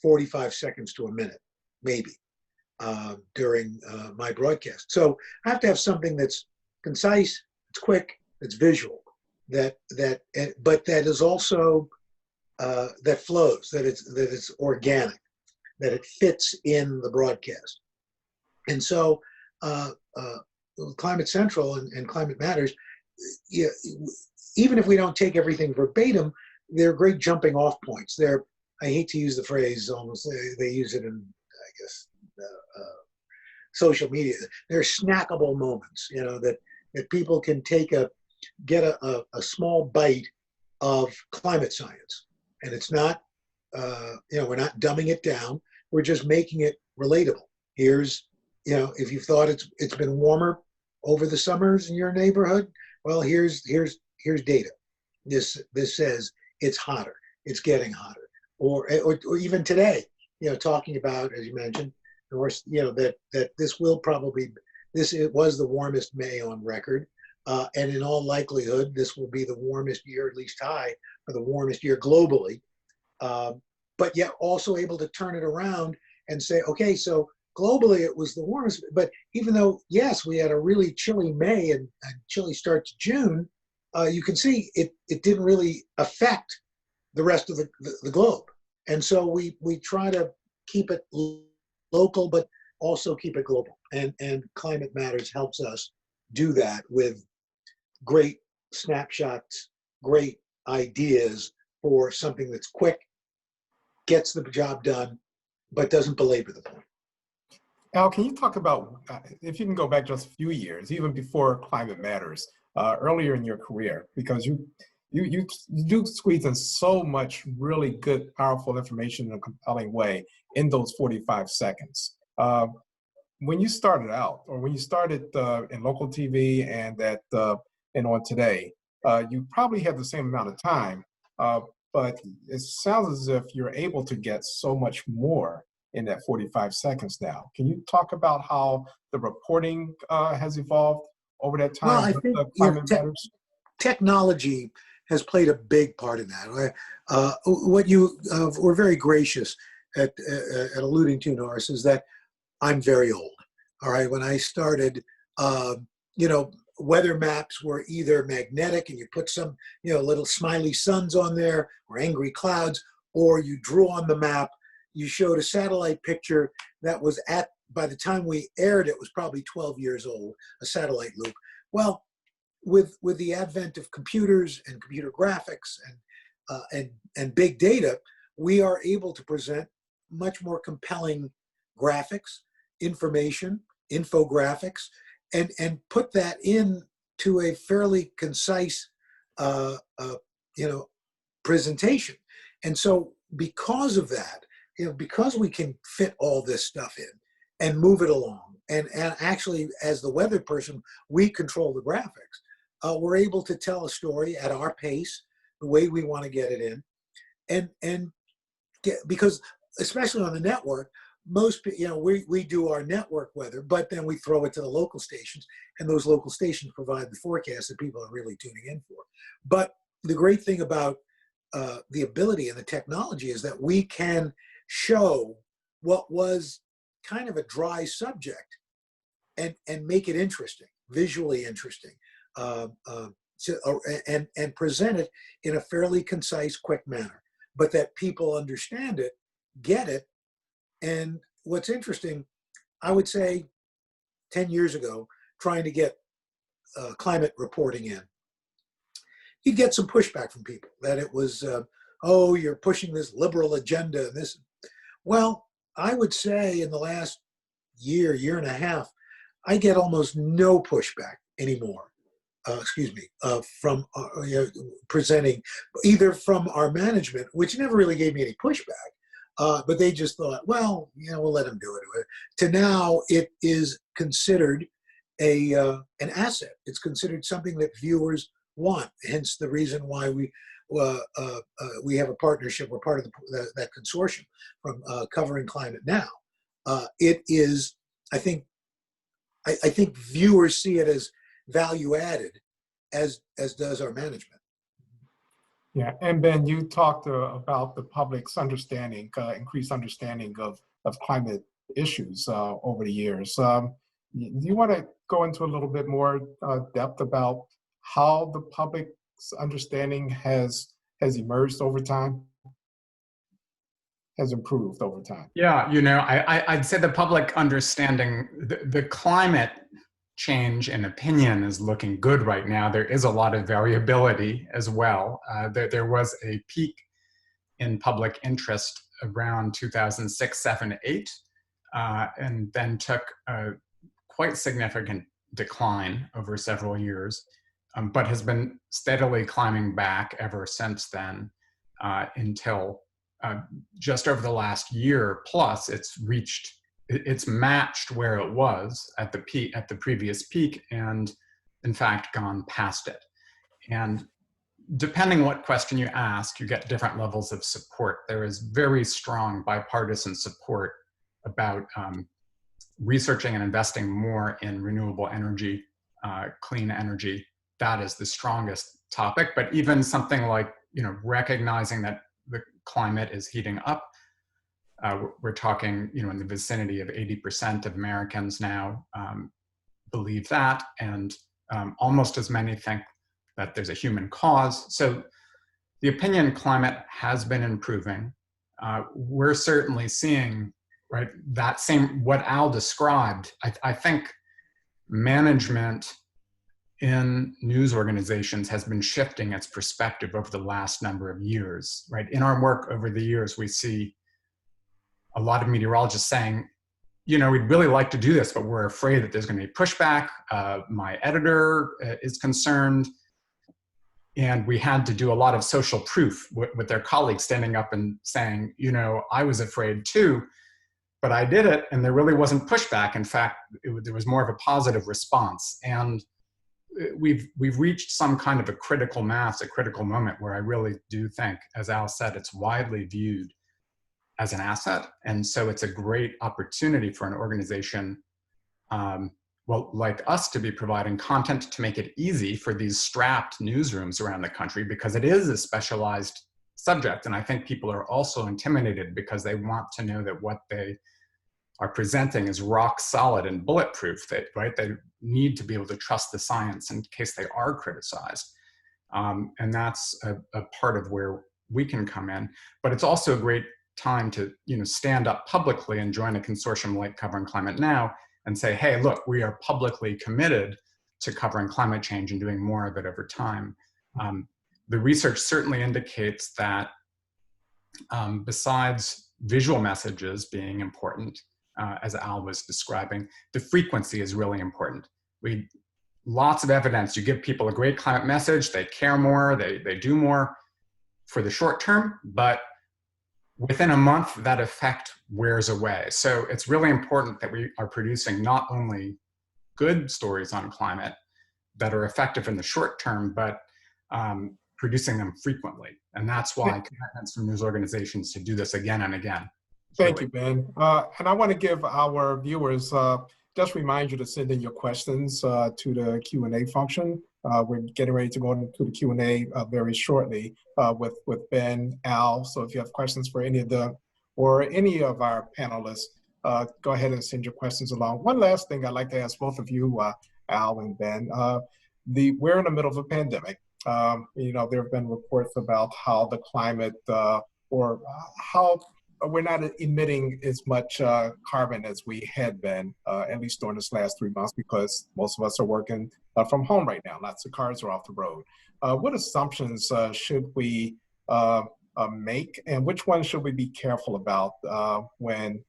45 seconds to a minute, maybe, during my broadcast. So I have to have something that's concise, it's quick, it's visual, but that is also that flows, that it's organic, that it fits in the broadcast. And so Climate Central and Climate Matters, even if we don't take everything verbatim, they're great jumping off points. I hate to use the phrase, almost they use it in, I guess, social media. They're snackable moments, that people can get a small bite of climate science. And it's not, we're not dumbing it down. We're just making it relatable. Here's, if you thought it's been warmer over the summers in your neighborhood, well, here's data. This says it's hotter. It's getting hotter. Or even today, talking about, as you mentioned, that this will probably, it was the warmest May on record. And in all likelihood, this will be the warmest year, at least high, or the warmest year globally. But yet also able to turn it around and say, okay, so globally it was the warmest, but even though, yes, we had a really chilly May and chilly start to June, you can see it didn't really affect the rest of the globe. And so we try to keep it local, but also keep it global. And Climate Matters helps us do that with great snapshots, great ideas for something that's quick, gets the job done, but doesn't belabor the point. Al, can you talk about, if you can go back just a few years, even before Climate Matters, earlier in your career, because you do squeeze in so much really good, powerful information in a compelling way in those 45 seconds. When you started out, or when you started in local TV and on Today, you probably had the same amount of time, but it sounds as if you're able to get so much more in that 45 seconds now. Can you talk about how the reporting has evolved over that time? Well, I think Climate Matters? Technology has played a big part in that. What you were very gracious at alluding to, Norris, is that I'm very old. All right, when I started, weather maps were either magnetic and you put some, little smiley suns on there or angry clouds, or you drew on the map. You showed a satellite picture that was by the time we aired it was probably 12 years old, a satellite loop. Well, with the advent of computers and computer graphics and big data, we are able to present much more compelling graphics, information, infographics, and put that into a fairly concise, presentation. And so because of that, because we can fit all this stuff in and move it along, and actually, as the weather person, we control the graphics. We're able to tell a story at our pace, the way we want to get it in, and because especially on the network, we do our network weather, but then we throw it to the local stations, and those local stations provide the forecast that people are really tuning in for. But the great thing about the ability and the technology is that we can show what was kind of a dry subject and make it interesting, visually interesting, and present it in a fairly concise, quick manner, but that people understand it, get it. And what's interesting, I would say 10 years ago, trying to get climate reporting in, you'd get some pushback from people that it was, oh, you're pushing this liberal agenda and this. Well, I would say in the last year and a half, I get almost no pushback anymore. From presenting, either from our management, which never really gave me any pushback, but they just thought, well, we'll let them do it. To now, it is considered an asset. It's considered something that viewers want. Hence the reason why we have a partnership. We're part of that consortium from Covering Climate Now. It is, I think viewers see it as value added, as does our management. Yeah, and Ben, you talked about the public's understanding, increased understanding of climate issues over the years. Do you want to go into a little bit more depth about how the public's understanding has emerged over time, has improved over time? Yeah, I'd say the public understanding, the climate change in opinion is looking good right now. There is a lot of variability as well. There was a peak in public interest around 2006, 7, 8, and then took a quite significant decline over several years, but has been steadily climbing back ever since then until just over the last year plus, it's matched where it was at the peak, at the previous peak, and in fact gone past it. And depending what question you ask, you get different levels of support. There is very strong bipartisan support about researching and investing more in renewable energy, clean energy. That is the strongest topic. But even something like recognizing that the climate is heating up. We're talking, in the vicinity of 80% of Americans now believe that, and almost as many think that there's a human cause. So the opinion climate has been improving. We're certainly seeing, right, that same, what Al described. I think management in news organizations has been shifting its perspective over the last number of years, right? In our work over the years, we see a lot of meteorologists saying, we'd really like to do this, but we're afraid that there's going to be pushback. My editor is concerned. And we had to do a lot of social proof with their colleagues standing up and saying, I was afraid too, but I did it, and there really wasn't pushback. In fact, there was more of a positive response. And we've reached some kind of a critical mass, a critical moment where I really do think, as Al said, it's widely viewed as an asset. And so it's a great opportunity for an organization like us to be providing content to make it easy for these strapped newsrooms around the country, because it is a specialized subject. And I think people are also intimidated because they want to know that what they are presenting is rock solid and bulletproof, right? They need to be able to trust the science in case they are criticized. And that's a part of where we can come in. But it's also a great time to stand up publicly and join a consortium like Covering Climate Now and say, hey, look, we are publicly committed to covering climate change and doing more of it over time. The research certainly indicates that besides visual messages being important, as Al was describing, the frequency is really important. Lots of evidence, you give people a great climate message, they care more, they do more for the short term, but within a month, that effect wears away. So it's really important that we are producing not only good stories on climate that are effective in the short term, but producing them frequently. And that's why commitments from news organizations to do this again and again. Thank you, Ben. And I want to give our viewers, just remind you to send in your questions to the Q&A function. We're getting ready to go into the Q&A very shortly with Ben, Al. So if you have questions for any of them or any of our panelists, go ahead and send your questions along. One last thing I'd like to ask both of you, Al and Ben. We're in the middle of a pandemic. There have been reports about how the climate or how we're not emitting as much carbon as we had been, at least during this last 3 months, because most of us are working from home right now. Lots of cars are off the road. What assumptions should we make, and which ones should we be careful about when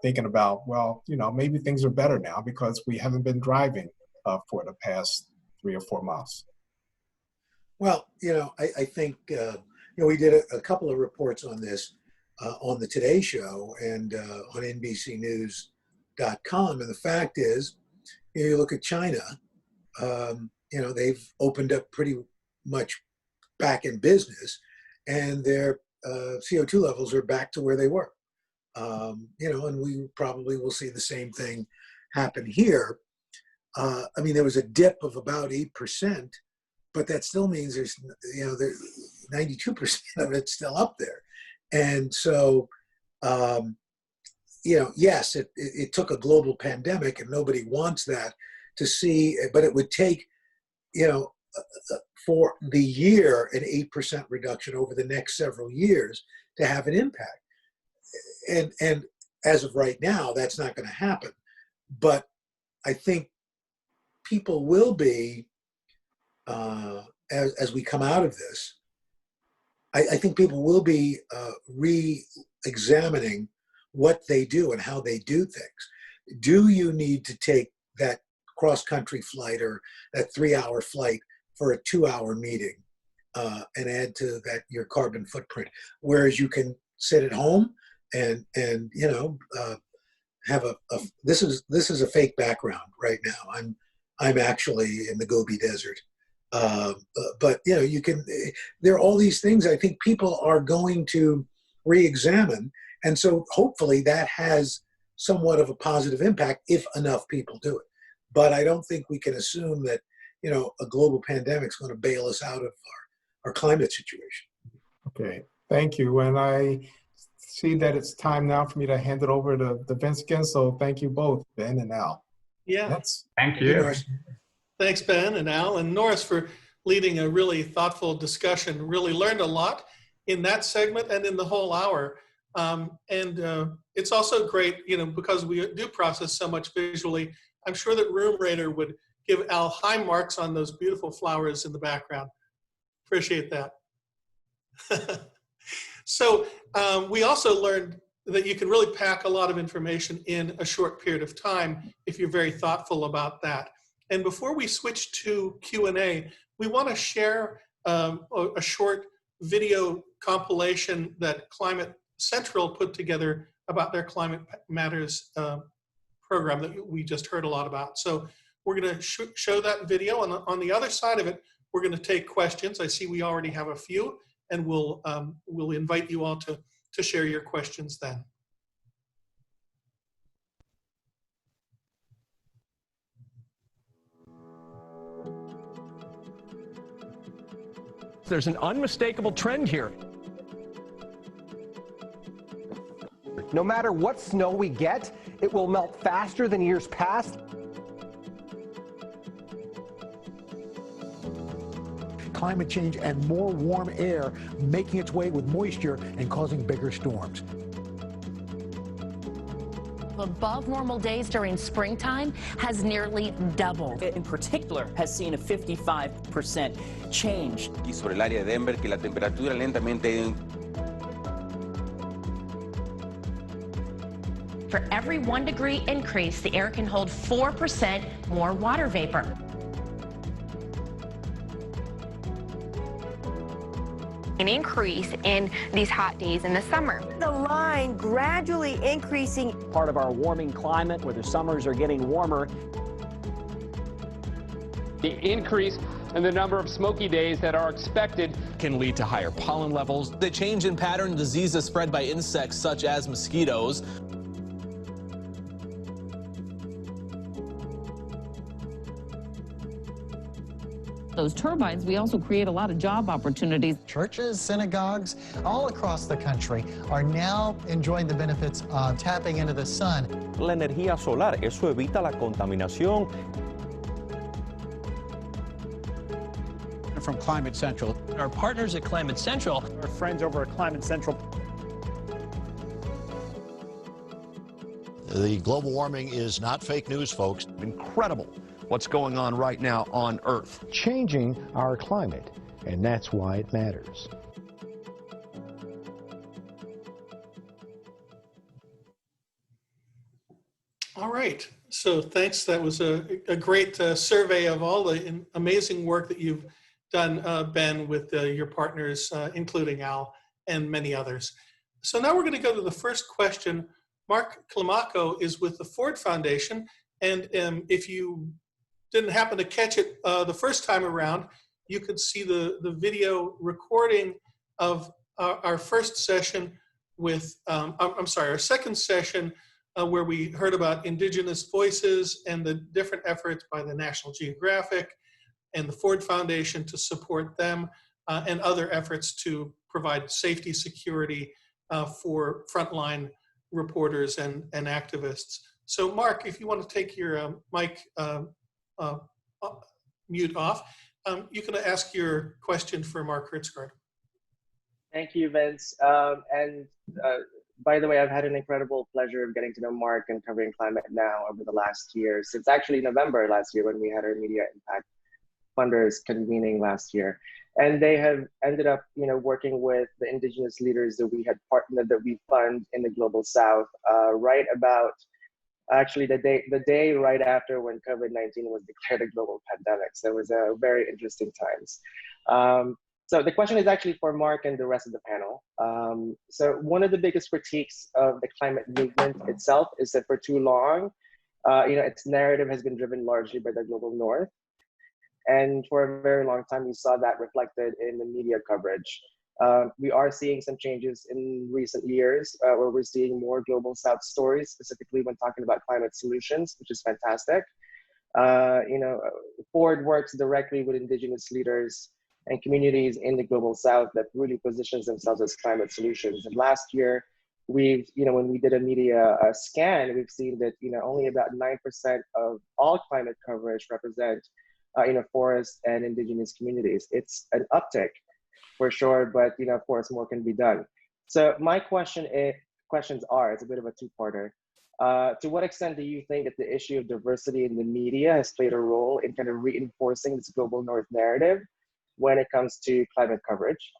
thinking about, maybe things are better now because we haven't been driving for the past 3 or 4 months? Well, I think we did a couple of reports on this on the Today Show and on NBCnews.com. And the fact is, you look at China, they've opened up pretty much back in business, and their CO2 levels are back to where they were. And we probably will see the same thing happen here. There was a dip of about 8%, but that still means there's 92% of it's still up there. And so, yes, it took a global pandemic, and nobody wants that to see, but it would take, for the year, an 8% reduction over the next several years to have an impact. And as of right now, that's not going to happen. But I think people will be, as we come out of this, I think people will be re-examining what they do and how they do things. Do you need to take that cross-country flight or that 3-hour flight for a 2-hour meeting and add to that your carbon footprint? Whereas you can sit at home and have this is a fake background right now. I'm actually in the Gobi Desert. But you can, there are all these things I think people are going to re-examine. And so hopefully that has somewhat of a positive impact if enough people do it. But I don't think we can assume that, a global pandemic is going to bail us out of our climate situation. Okay, thank you. And I see that it's time now for me to hand it over to Vince again. So thank you both, Ben and Al. Yeah. Thank you. Thanks, Ben and Al and Norris, for leading a really thoughtful discussion. Really learned a lot in that segment and in the whole hour. It's also great, because we do process so much visually. I'm sure that Room Rater would give Al high marks on those beautiful flowers in the background. Appreciate that. So we also learned that you can really pack a lot of information in a short period of time if you're very thoughtful about that. And before we switch to Q&A, we want to share a short video compilation that Climate Central put together about their Climate Matters program that we just heard a lot about. So we're going to show that video, and on the other side of it, we're going to take questions. I see we already have a few, and we'll invite you all to share your questions then. There's an unmistakable trend here. No matter what snow we get, it will melt faster than years past. Climate change and more warm air making its way with moisture and causing bigger storms. Above normal days during springtime has nearly doubled. In particular, has seen a 55% change. Y sobre el área de Denver, que la temperatura lentamente. For every 1 degree increase, the air can hold 4% more water vapor. An increase in these hot days in the summer. The line gradually increasing. Part of our warming climate where the summers are getting warmer. The increase in the number of smoky days that are expected can lead to higher pollen levels. The change in pattern, diseases spread by insects such as mosquitoes. Those turbines, we also create a lot of job opportunities. Churches, synagogues, all across the country are now enjoying the benefits of tapping into the sun. La energía solar, eso evita la contaminación. From Climate Central. Our partners at Climate Central. Our friends over at Climate Central. The global warming is not fake news, folks. Incredible what's going on right now on Earth. Changing our climate, and that's why it matters. All right, so thanks. That was a great survey of all the amazing work that you've done, Ben, with your partners, including Al and many others. So now we're going to go to the first question. Mark Climaco is with the Ford Foundation, and if you didn't happen to catch it the first time around, you could see the video recording of our first session with, our second session where we heard about Indigenous voices and the different efforts by the National Geographic and the Ford Foundation to support them and other efforts to provide safety, security for frontline reporters and activists. So Mark, if you want to take your mic mute off, you can ask your question for Mark Hertzgaard. Thank you, Vince. By the way, I've had an incredible pleasure of getting to know Mark and covering climate now over the last year, since actually November last year when we had our Media Impact Funders convening last year. And they have ended up, working with the indigenous leaders that we had partnered, that we fund in the Global South, right about actually the day right after when COVID-19 was declared a global pandemic. So it was a very interesting times. So the question is actually for Mark and the rest of the panel. So one of the biggest critiques of the climate movement itself is that for too long, its narrative has been driven largely by the global north. And for a very long time, we saw that reflected in the media coverage. We are seeing some changes in recent years where we're seeing more global south stories, specifically when talking about climate solutions, which is fantastic. Ford works directly with indigenous leaders and communities in the global south that really positions themselves as climate solutions. And last year, when we did a media scan, we've seen that only about 9% of all climate coverage represent forest and indigenous communities. It's an uptick for sure, but of course more can be done. So my questions are, it's a bit of a two-parter. To what extent do you think that the issue of diversity in the media has played a role in kind of reinforcing this global north narrative when it comes to climate coverage?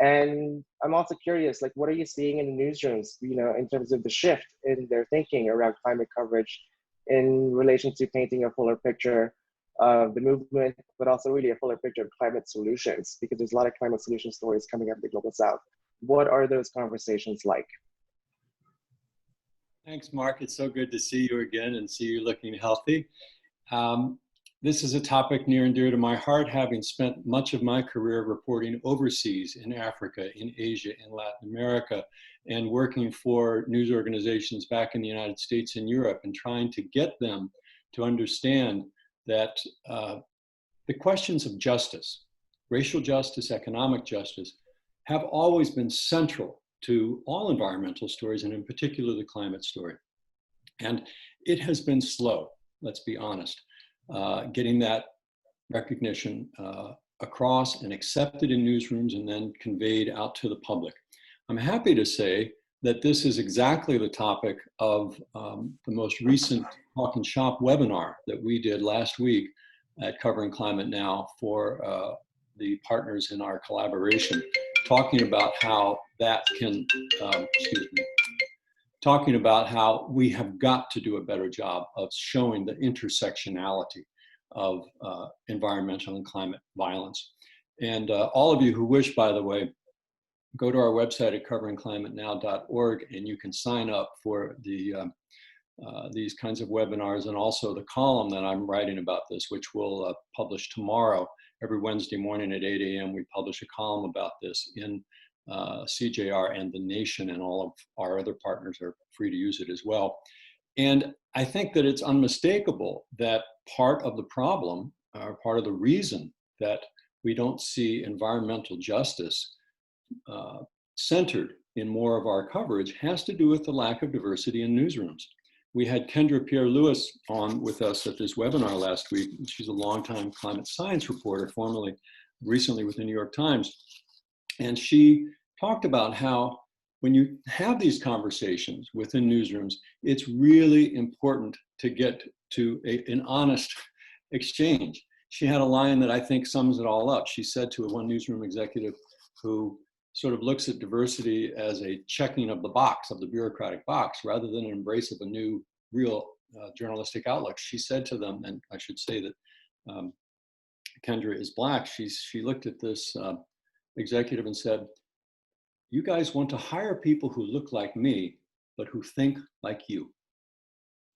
And I'm also curious, what are you seeing in the newsrooms, in terms of the shift in their thinking around climate coverage in relation to painting a fuller picture of the movement, but also really a fuller picture of climate solutions, because there's a lot of climate solution stories coming out of the global south. What are those conversations like? Thanks, Mark. It's so good to see you again and see you looking healthy. This is a topic near and dear to my heart, having spent much of my career reporting overseas in Africa, in Asia, in Latin America, and working for news organizations back in the United States and Europe, and trying to get them to understand that the questions of justice, racial justice, economic justice, have always been central to all environmental stories, and in particular the climate story. And it has been slow, let's be honest, getting that recognition across and accepted in newsrooms and then conveyed out to the public. I'm happy to say that this is exactly the topic of the most recent Talk and Shop webinar that we did last week at Covering Climate Now for the partners in our collaboration, talking about how that can, talking about how we have got to do a better job of showing the intersectionality of environmental and climate violence. And all of you who wish, by the way, go to our website at coveringclimatenow.org and you can sign up for these kinds of webinars, and also the column that I'm writing about this, which we'll publish tomorrow. Every Wednesday morning at 8 a.m. we publish a column about this in CJR and The Nation, and all of our other partners are free to use it as well. And I think that it's unmistakable that part of the problem, part of the reason that we don't see environmental justice centered in more of our coverage has to do with the lack of diversity in newsrooms. We had Kendra Pierre-Louis on with us at this webinar last week. She's a longtime climate science reporter, recently with the New York Times. And she talked about how when you have these conversations within newsrooms, it's really important to get to an honest exchange. She had a line that I think sums it all up. She said to one newsroom executive who sort of looks at diversity as a checking of the box, of the bureaucratic box, rather than an embrace of a new, real journalistic outlook. She said to them, and I should say that Kendra is Black, she looked at this executive and said, "You guys want to hire people who look like me, but who think like you."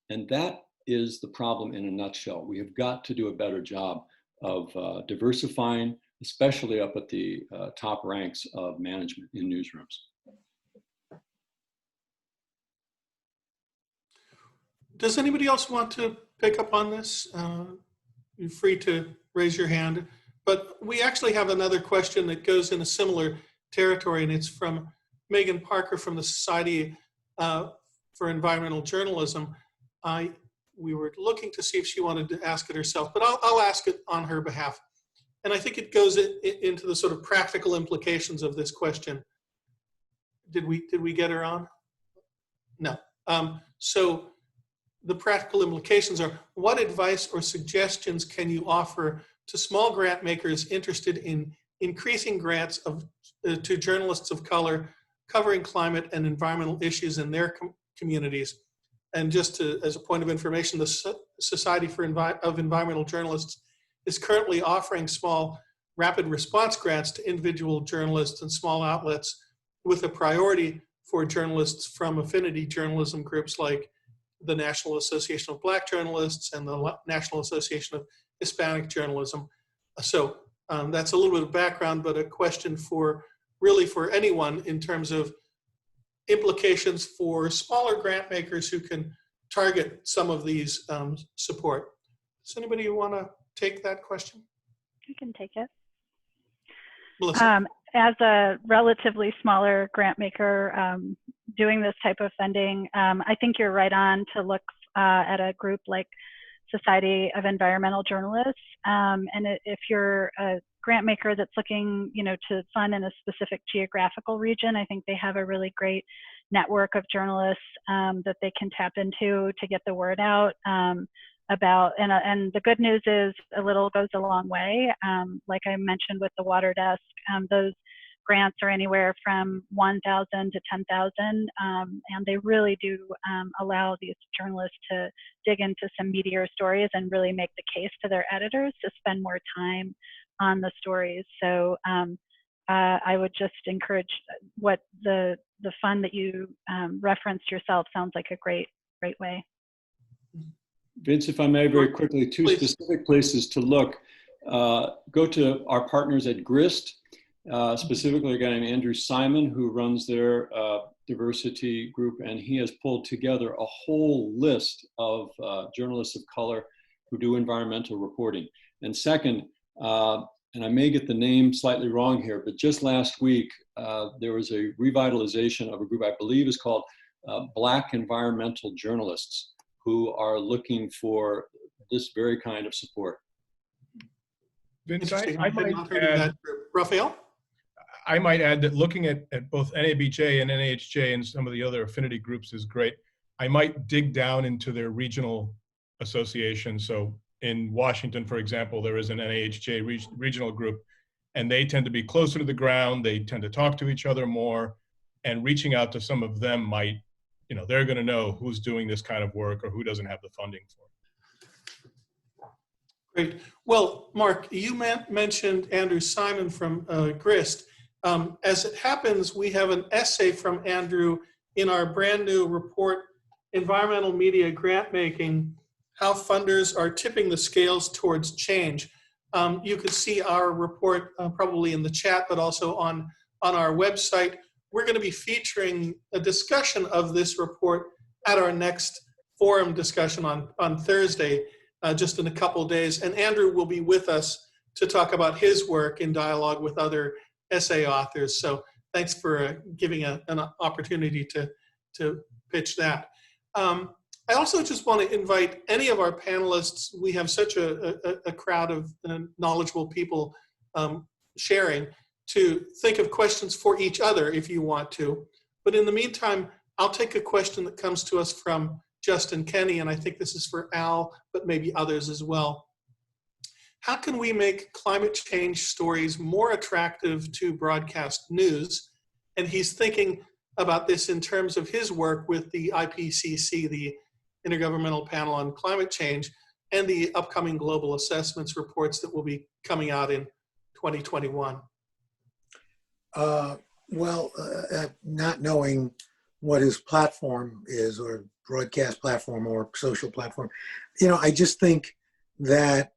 And that is the problem in a nutshell. We have got to do a better job of diversifying, especially up at the top ranks of management in newsrooms. Does anybody else want to pick up on this? You're free to raise your hand, But we actually have another question that goes in a similar territory, and it's from Megan Parker from the Society for Environmental Journalism. We were looking to see if she wanted to ask it herself, but I'll ask it on her behalf. And I think it goes into the sort of practical implications of this question. Did we get her on? No. So the practical implications are, what advice or suggestions can you offer to small grant makers interested in increasing grants to journalists of color covering climate and environmental issues in their communities? And just as a point of information, the Society of Environmental Journalists is currently offering small rapid response grants to individual journalists and small outlets, with a priority for journalists from affinity journalism groups like the National Association of Black Journalists and the National Association of Hispanic Journalism. So that's a little bit of background, but a question for anyone in terms of implications for smaller grant makers who can target some of these support. Does anybody want to take that question? I can take it. Melissa. As a relatively smaller grant maker doing this type of funding, I think you're right on to look at a group like Society of Environmental Journalists. And if you're a grant maker that's looking, to fund in a specific geographical region, I think they have a really great network of journalists that they can tap into to get the word out about. And the good news is a little goes a long way. Like I mentioned with the water desk, those grants are anywhere from 1,000 to 10,000, and they really do allow these journalists to dig into some meatier stories and really make the case to their editors to spend more time on the stories. So I would just encourage what the fund that you referenced yourself sounds like a great way. Vince, if I may very quickly, two specific places to look. Go to our partners at GRIST, specifically a guy named Andrew Simon, who runs their diversity group, and he has pulled together a whole list of journalists of color who do environmental reporting. And second, and I may get the name slightly wrong here, but just last week, there was a revitalization of a group I believe is called Black Environmental Journalists, who are looking for this very kind of support. Vince, I might add, Raphael? I might add that looking at both NABJ and NAHJ and some of the other affinity groups is great. I might dig down into their regional association. So in Washington, for example, there is an NAHJ regional group, and they tend to be closer to the ground. They tend to talk to each other more, and reaching out to some of them might, they're going to know who's doing this kind of work or who doesn't have the funding for it. Great. Well, Mark, you mentioned Andrew Simon from GRIST. As it happens, we have an essay from Andrew in our brand new report, Environmental Media Grant Making, How Funders Are Tipping the Scales Towards Change. You can see our report probably in the chat, but also on our website. We're going to be featuring a discussion of this report at our next forum discussion on Thursday, just in a couple of days. And Andrew will be with us to talk about his work in dialogue with other essay authors. So thanks for giving an opportunity to pitch that. I also just want to invite any of our panelists. We have such a crowd of knowledgeable people sharing, to think of questions for each other if you want to. But in the meantime, I'll take a question that comes to us from Justin Kenny, and I think this is for Al, but maybe others as well. How can we make climate change stories more attractive to broadcast news? And he's thinking about this in terms of his work with the IPCC, the Intergovernmental Panel on Climate Change, and the upcoming global assessments reports that will be coming out in 2021. Not knowing what his platform is, or broadcast platform or social platform, I just think that,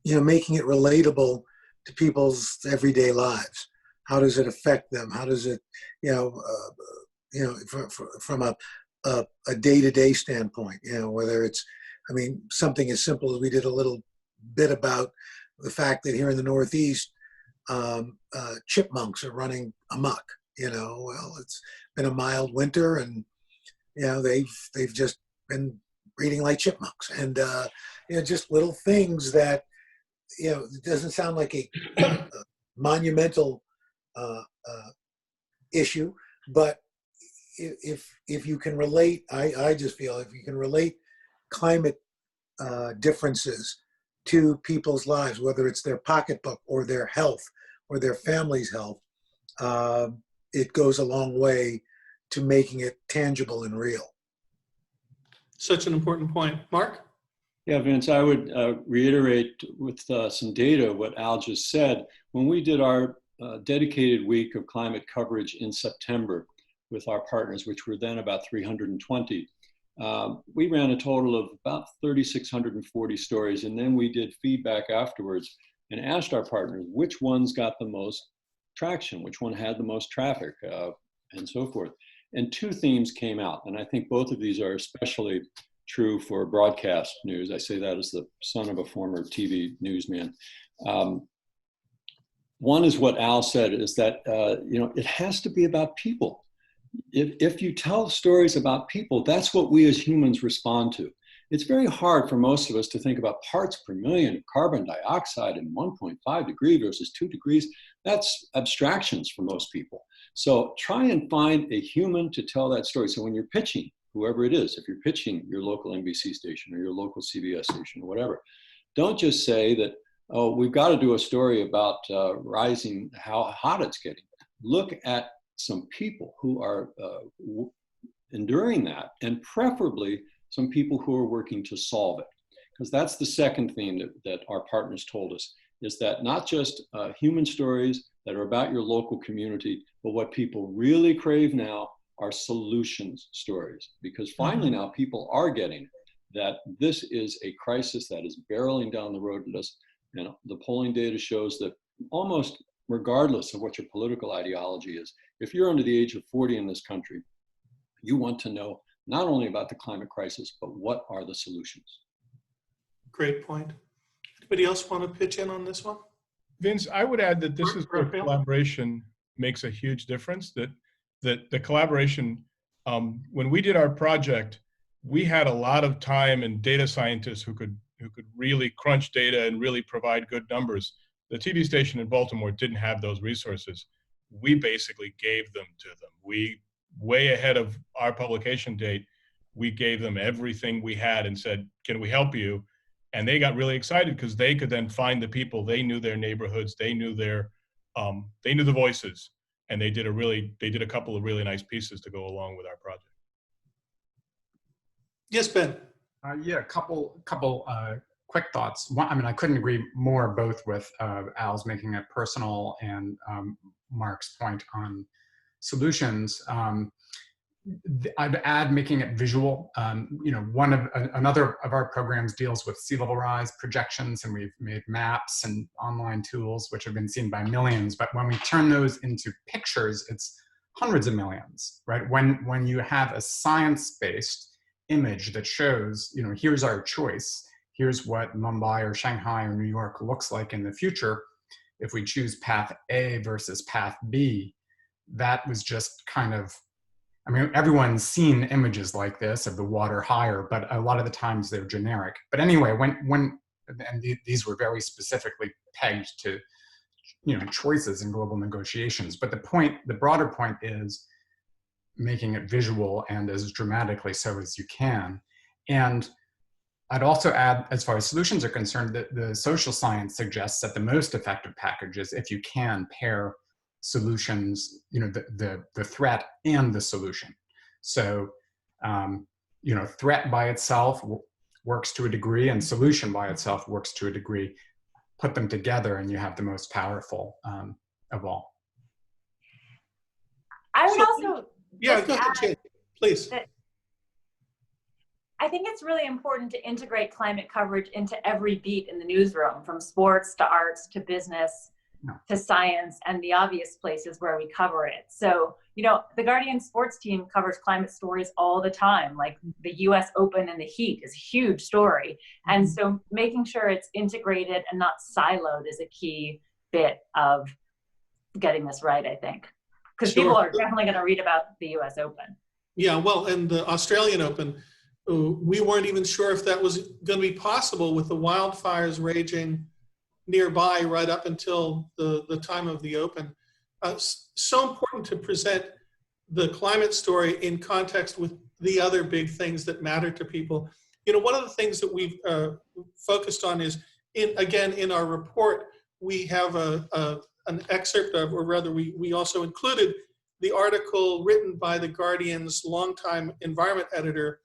making it relatable to people's everyday lives. How does it affect them? How does it, from a day-to-day standpoint, whether it's, something as simple as we did a little bit about the fact that here in the Northeast, chipmunks are running amok. Well, it's been a mild winter, and they've just been breeding like chipmunks, and just little things that it doesn't sound like a monumental issue, but if you can relate, I just feel if you can relate climate differences to people's lives, whether it's their pocketbook or their health or their family's health, it goes a long way to making it tangible and real. Such an important point. Mark? Yeah, Vince, I would reiterate with some data what Al just said. When we did our dedicated week of climate coverage in September with our partners, which were then about 320, we ran a total of about 3,640 stories. And then we did feedback afterwards and asked our partners which ones got the most traction, which one had the most traffic, and so forth. And two themes came out. And I think both of these are especially true for broadcast news. I say that as the son of a former TV newsman. One is what Al said, is that it has to be about people. If you tell stories about people, that's what we as humans respond to. It's very hard for most of us to think about parts per million of carbon dioxide in 1.5 degree versus 2 degrees. That's abstractions for most people. So try and find a human to tell that story. So when you're pitching, whoever it is, if you're pitching your local NBC station or your local CBS station or whatever, don't just say that, oh, we've got to do a story about rising, how hot it's getting. Look at some people who are enduring that, and preferably some people who are working to solve it. Because that's the second theme that our partners told us, is that not just human stories that are about your local community, but what people really crave now are solutions stories. Because finally now people are getting that this is a crisis that is barreling down the road at us. And the polling data shows that almost regardless of what your political ideology is, if you're under the age of 40 in this country, you want to know not only about the climate crisis, but what are the solutions. Great point. Anybody else want to pitch in on this one? Vince, I would add that this is where collaboration makes a huge difference. That the collaboration, when we did our project, we had a lot of time and data scientists who could really crunch data and really provide good numbers. The TV station in Baltimore didn't have those resources. We basically gave them to them. We, way ahead of our publication date, we gave them everything we had and said, can we help you? And they got really excited because they could then find the people. They knew their neighborhoods. They knew the voices, and they did a couple of really nice pieces to go along with our project. Yes, Ben. Yeah, a couple quick thoughts. One, I mean, I couldn't agree more, both with Al's making it personal and Mark's point on solutions. I'd add making it visual. Another of our programs deals with sea level rise projections, and we've made maps and online tools which have been seen by millions. But when we turn those into pictures, it's hundreds of millions, right? When you have a science-based image that shows, here's our choice, here's what Mumbai or Shanghai or New York looks like in the future if we choose path A versus path B. That was just kind of, I mean, everyone's seen images like this of the water higher, but a lot of the times they're generic. But anyway, these were very specifically pegged to, choices in global negotiations. But the broader point is making it visual and as dramatically so as you can. And I'd also add, as far as solutions are concerned, that the social science suggests that the most effective package is if you can pair solutions, the threat and the solution. So, threat by itself works to a degree, and solution by itself works to a degree. Put them together and you have the most powerful of all. I would also go ahead, Jay, please. I think it's really important to integrate climate coverage into every beat in the newsroom, from sports to arts to business to science and the obvious places where we cover it. So you know, the Guardian sports team covers climate stories all the time. Like the US Open and the heat is a huge story. And so making sure it's integrated and not siloed is a key bit of getting this right, I think. Because people are definitely going to read about the US Open. Yeah, well, and the Australian Open, we weren't even sure if that was going to be possible with the wildfires raging nearby right up until the time of the Open. So important to present the climate story in context with the other big things that matter to people. You know, one of the things that we've focused on is, in our report, we have an excerpt of, or rather we also included the article written by the Guardian's longtime environment editor,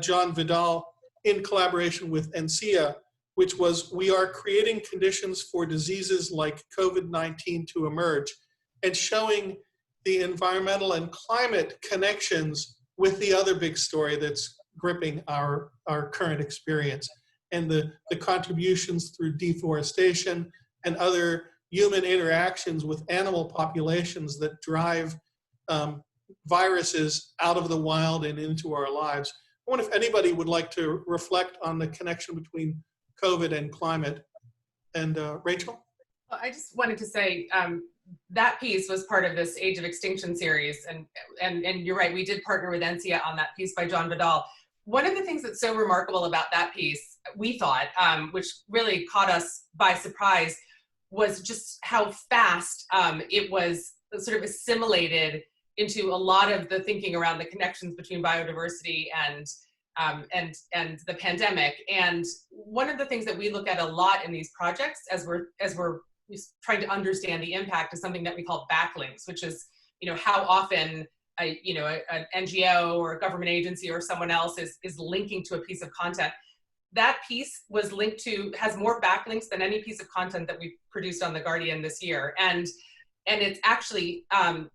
John Vidal, in collaboration with NCEA, which was, we are creating conditions for diseases like COVID-19 to emerge, and showing the environmental and climate connections with the other big story that's gripping our current experience, and the contributions through deforestation and other human interactions with animal populations that drive viruses out of the wild and into our lives. I wonder if anybody would like to reflect on the connection between COVID and climate. And Rachel? Well, I just wanted to say that piece was part of this Age of Extinction series. And you're right, we did partner with NCEA on that piece by John Vidal. One of the things that's so remarkable about that piece, we thought, which really caught us by surprise, was just how fast it was sort of assimilated into a lot of the thinking around the connections between biodiversity and the pandemic. And one of the things that we look at a lot in these projects as we're trying to understand the impact is something that we call backlinks, which is, you know, how often an NGO or a government agency or someone else is linking to a piece of content. That piece was linked to, has more backlinks than any piece of content that we've produced on The Guardian this year. And it's actually,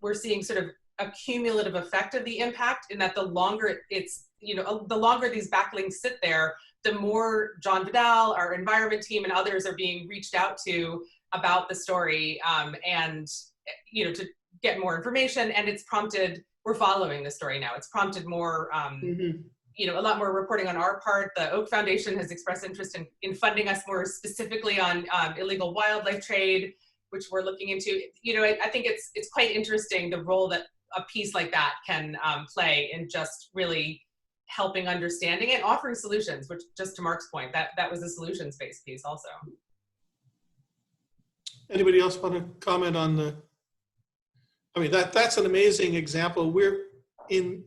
we're seeing sort of a cumulative effect of the impact, in that the longer it's, you know, the longer these backlinks sit there, the more John Vidal, our environment team, and others are being reached out to about the story, and, you know, to get more information. And it's prompted, we're following the story now. It's prompted more, you know, a lot more reporting on our part. The Oak Foundation has expressed interest in funding us more specifically on illegal wildlife trade, which we're looking into. You know, I think it's quite interesting the role that a piece like that can play in just really helping understanding and offering solutions, which, just to Mark's point, that was a solutions-based piece also. Anybody else want to comment on the, I mean, that's an amazing example. We're in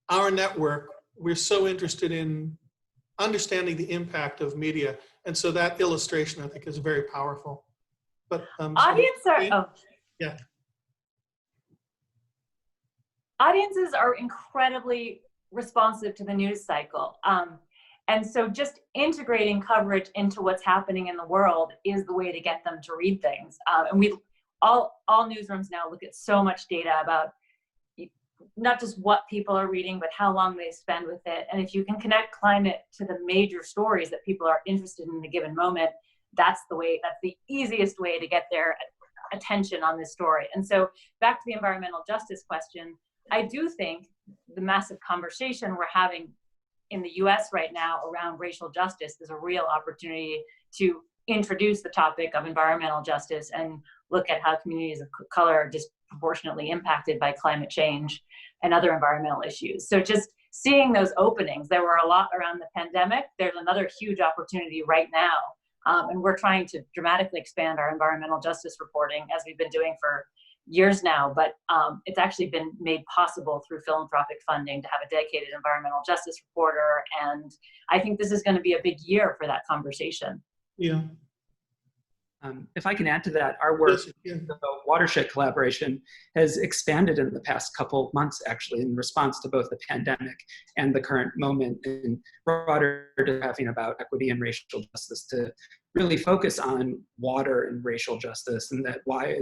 our network, we're so interested in understanding the impact of media. And so that illustration, I think, is very powerful. But audiences are incredibly responsive to the news cycle. And so just integrating coverage into what's happening in the world is the way to get them to read things. And we all newsrooms now look at so much data about not just what people are reading, but how long they spend with it. And if you can connect climate to the major stories that people are interested in a given moment, that's the easiest way to get their attention on this story. And so back to the environmental justice question, I do think the massive conversation we're having in the US right now around racial justice is a real opportunity to introduce the topic of environmental justice and look at how communities of color are disproportionately impacted by climate change and other environmental issues. So just seeing those openings, there were a lot around the pandemic. There's another huge opportunity right now. And we're trying to dramatically expand our environmental justice reporting, as we've been doing for years now, but it's actually been made possible through philanthropic funding to have a dedicated environmental justice reporter. And I think this is going to be a big year for that conversation. Yeah. If I can add to that, our work, the watershed collaboration, has expanded in the past couple of months, actually, in response to both the pandemic and the current moment in broader discussion about equity and racial justice, to really focus on water and racial justice, and that why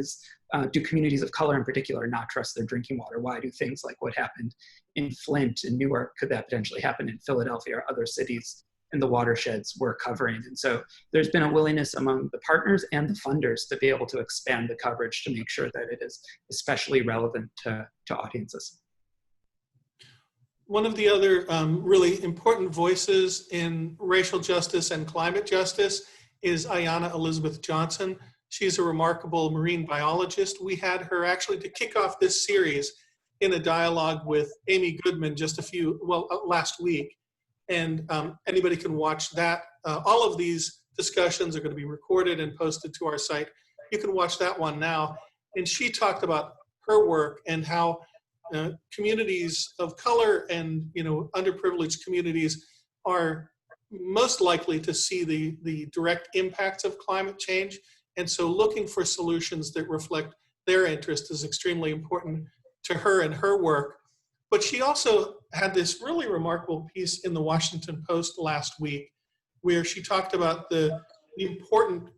do communities of color in particular not trust their drinking water? Why do things like what happened in Flint and Newark, could that potentially happen in Philadelphia or other cities in the watersheds we're covering. And so there's been a willingness among the partners and the funders to be able to expand the coverage to make sure that it is especially relevant to audiences. One of the other really important voices in racial justice and climate justice is Ayanna Elizabeth Johnson. She's a remarkable marine biologist. We had her actually to kick off this series in a dialogue with Amy Goodman last week. And anybody can watch that. All of these discussions are going to be recorded and posted to our site. You can watch that one now. And she talked about her work and how communities of color and underprivileged communities are most likely to see the direct impacts of climate change. And so looking for solutions that reflect their interest is extremely important to her and her work. But she also had this really remarkable piece in the Washington Post last week where she talked about the important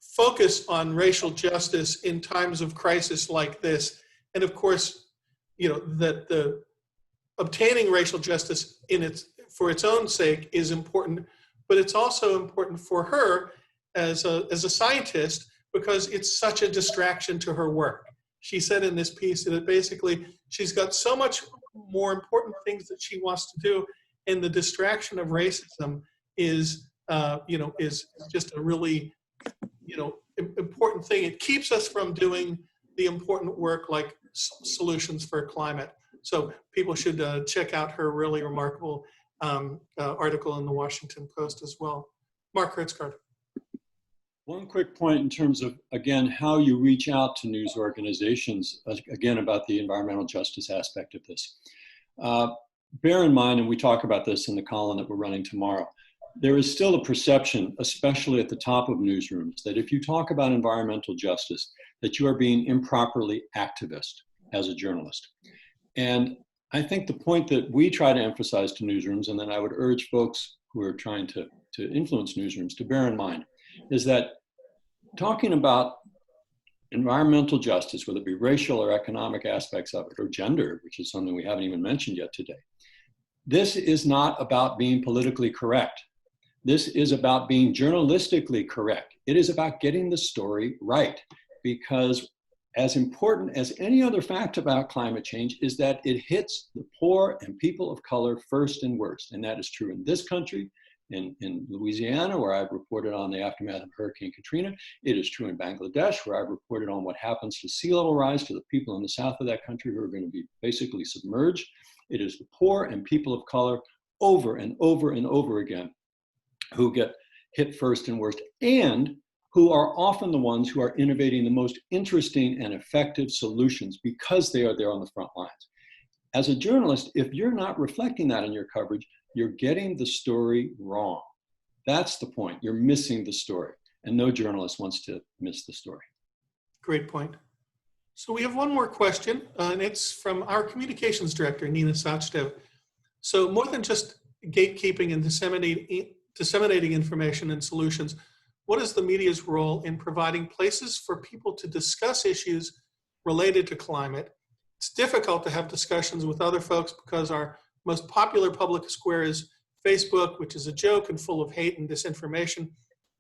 focus on racial justice in times of crisis like this. And of course, that the obtaining racial justice for its own sake is important, but it's also important for her as a scientist because it's such a distraction to her work. She said in this piece that basically she's got so much more important things that she wants to do, and the distraction of racism is just a really important thing. It keeps us from doing the important work like solutions for climate. So people should check out her really remarkable article in the Washington Post as well. Mark Hertzgaard. One quick point in terms of, again, how you reach out to news organizations, again, about the environmental justice aspect of this. Bear in mind, and we talk about this in the column that we're running tomorrow, there is still a perception, especially at the top of newsrooms, that if you talk about environmental justice, that you are being improperly activist as a journalist. And I think the point that we try to emphasize to newsrooms, and then I would urge folks who are trying to influence newsrooms to bear in mind, is that talking about environmental justice, whether it be racial or economic aspects of it, or gender, which is something we haven't even mentioned yet today, this is not about being politically correct. This is about being journalistically correct. It is about getting the story right, because as important as any other fact about climate change is that it hits the poor and people of color first and worst. And that is true in this country, in Louisiana, where I've reported on the aftermath of Hurricane Katrina. It is true in Bangladesh, where I've reported on what happens to sea level rise to the people in the south of that country who are going to be basically submerged. It is the poor and people of color over and over and over again who get hit first and worst, and who are often the ones who are innovating the most interesting and effective solutions because they are there on the front lines. As a journalist, if you're not reflecting that in your coverage, you're getting the story wrong. That's the point. You're missing the story, and no journalist wants to miss the story. Great point. So we have one more question, and it's from our communications director, Nina Sachdev. So more than just gatekeeping and disseminating information and solutions, what is the media's role in providing places for people to discuss issues related to climate? It's difficult to have discussions with other folks because our most popular public square is Facebook, which is a joke and full of hate and disinformation.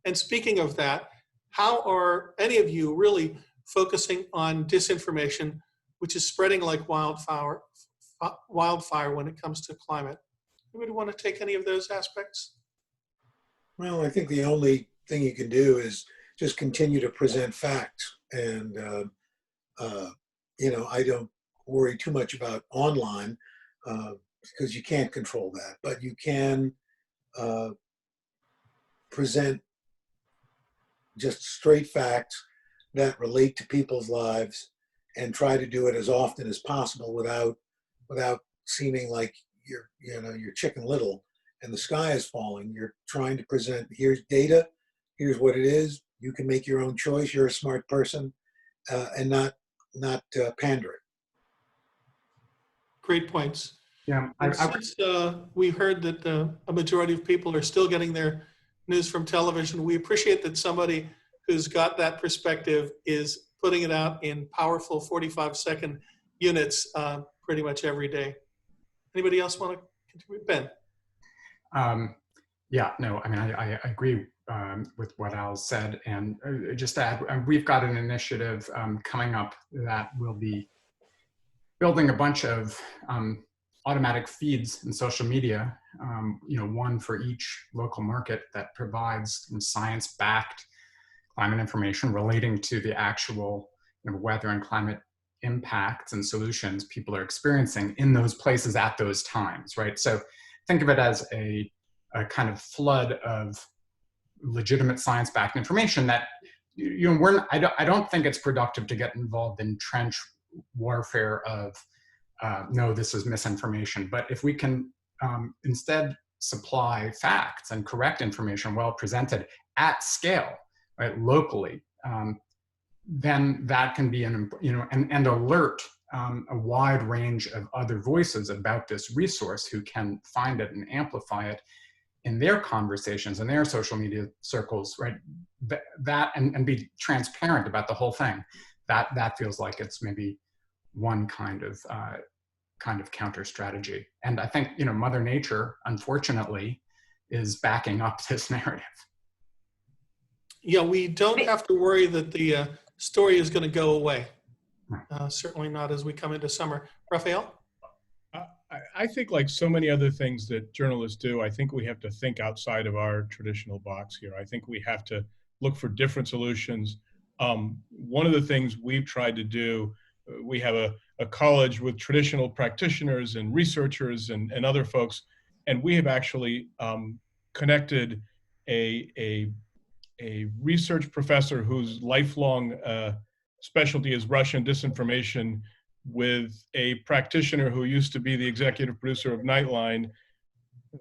And speaking of that, how are any of you really focusing on disinformation, which is spreading like wildfire when it comes to climate? Anybody want to take any of those aspects? Well, I think the only thing you can do is just continue to present facts. And, I don't worry too much about online because you can't control that, but you can present just straight facts that relate to people's lives and try to do it as often as possible without seeming like you're Chicken Little and the sky is falling. You're trying to present, here's data, here's what it is. You can make your own choice. You're a smart person, and not pandering. Great points. Yeah, since we heard that a majority of people are still getting their news from television, we appreciate that somebody who's got that perspective is putting it out in powerful 45-second units pretty much every day. Anybody else want to contribute? Ben? Yeah, no, I mean, I agree with what Al said, and just to add, we've got an initiative coming up that will be building a bunch of automatic feeds in social media, one for each local market that provides science-backed climate information relating to the actual weather and climate impacts and solutions people are experiencing in those places at those times, right? So think of it as a kind of flood of legitimate science-backed information that I don't think it's productive to get involved in trench warfare of no, this is misinformation. But if we can instead supply facts and correct information well presented at scale, right, locally, then that can be and alert a wide range of other voices about this resource who can find it and amplify it in their conversations and their social media circles, right? That and be transparent about the whole thing. That feels like it's maybe one kind of counter strategy. And I think Mother Nature, unfortunately, is backing up this narrative. Yeah, we don't have to worry that the story is going to go away. Certainly not as we come into summer. Raphael? I think, like so many other things that journalists do, I think we have to think outside of our traditional box here. I think we have to look for different solutions. One of the things we've tried to do, we have a college with traditional practitioners and researchers and other folks, and we have actually connected a research professor whose lifelong specialty is Russian disinformation with a practitioner who used to be the executive producer of Nightline,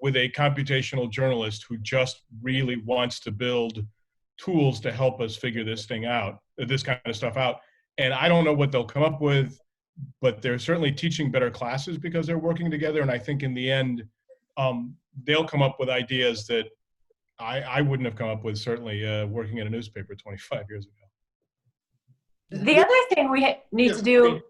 with a computational journalist who just really wants to build tools to help us figure this kind of stuff out. And I don't know what they'll come up with, but they're certainly teaching better classes because they're working together. And I think in the end, they'll come up with ideas that I wouldn't have come up with, certainly working in a newspaper 25 years ago. The other thing we need to do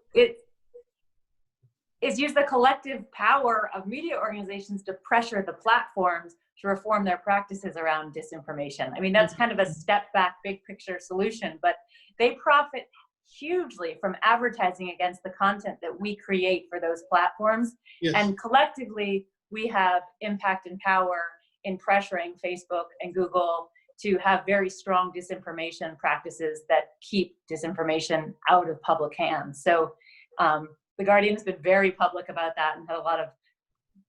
is use the collective power of media organizations to pressure the platforms to reform their practices around disinformation. I mean, that's kind of a step back, big picture solution, but they profit hugely from advertising against the content that we create for those platforms. Yes. And collectively, we have impact and power in pressuring Facebook and Google to have very strong disinformation practices that keep disinformation out of public hands. So the Guardian has been very public about that and had a lot of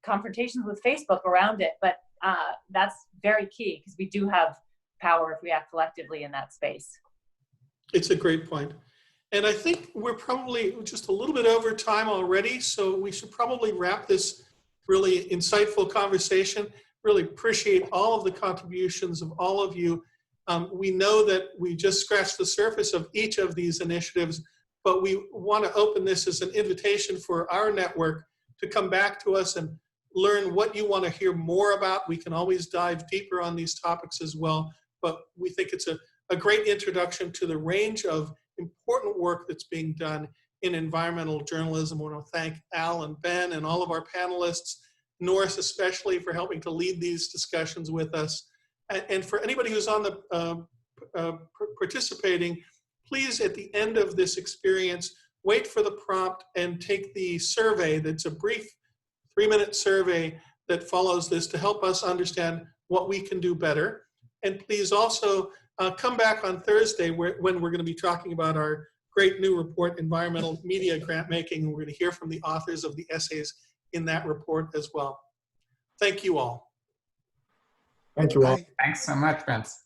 confrontations with Facebook around it, but that's very key because we do have power if we act collectively in that space. It's a great point. And I think we're probably just a little bit over time already, so we should probably wrap this really insightful conversation. Really appreciate all of the contributions of all of you. We know that we just scratched the surface of each of these initiatives, but we want to open this as an invitation for our network to come back to us and learn what you want to hear more about. We can always dive deeper on these topics as well, but we think it's a great introduction to the range of important work that's being done in environmental journalism. I want to thank Al and Ben and all of our panelists, Norris especially, for helping to lead these discussions with us. And for anybody who's on the participating, please, at the end of this experience, wait for the prompt and take the survey. That's a brief 3-minute survey that follows this to help us understand what we can do better. And please also come back on Thursday when we're going to be talking about our great new report, Environmental Media Grant Making, and we're going to hear from the authors of the essays in that report as well. Thank you all. Thank you all. Thanks so much, Vince.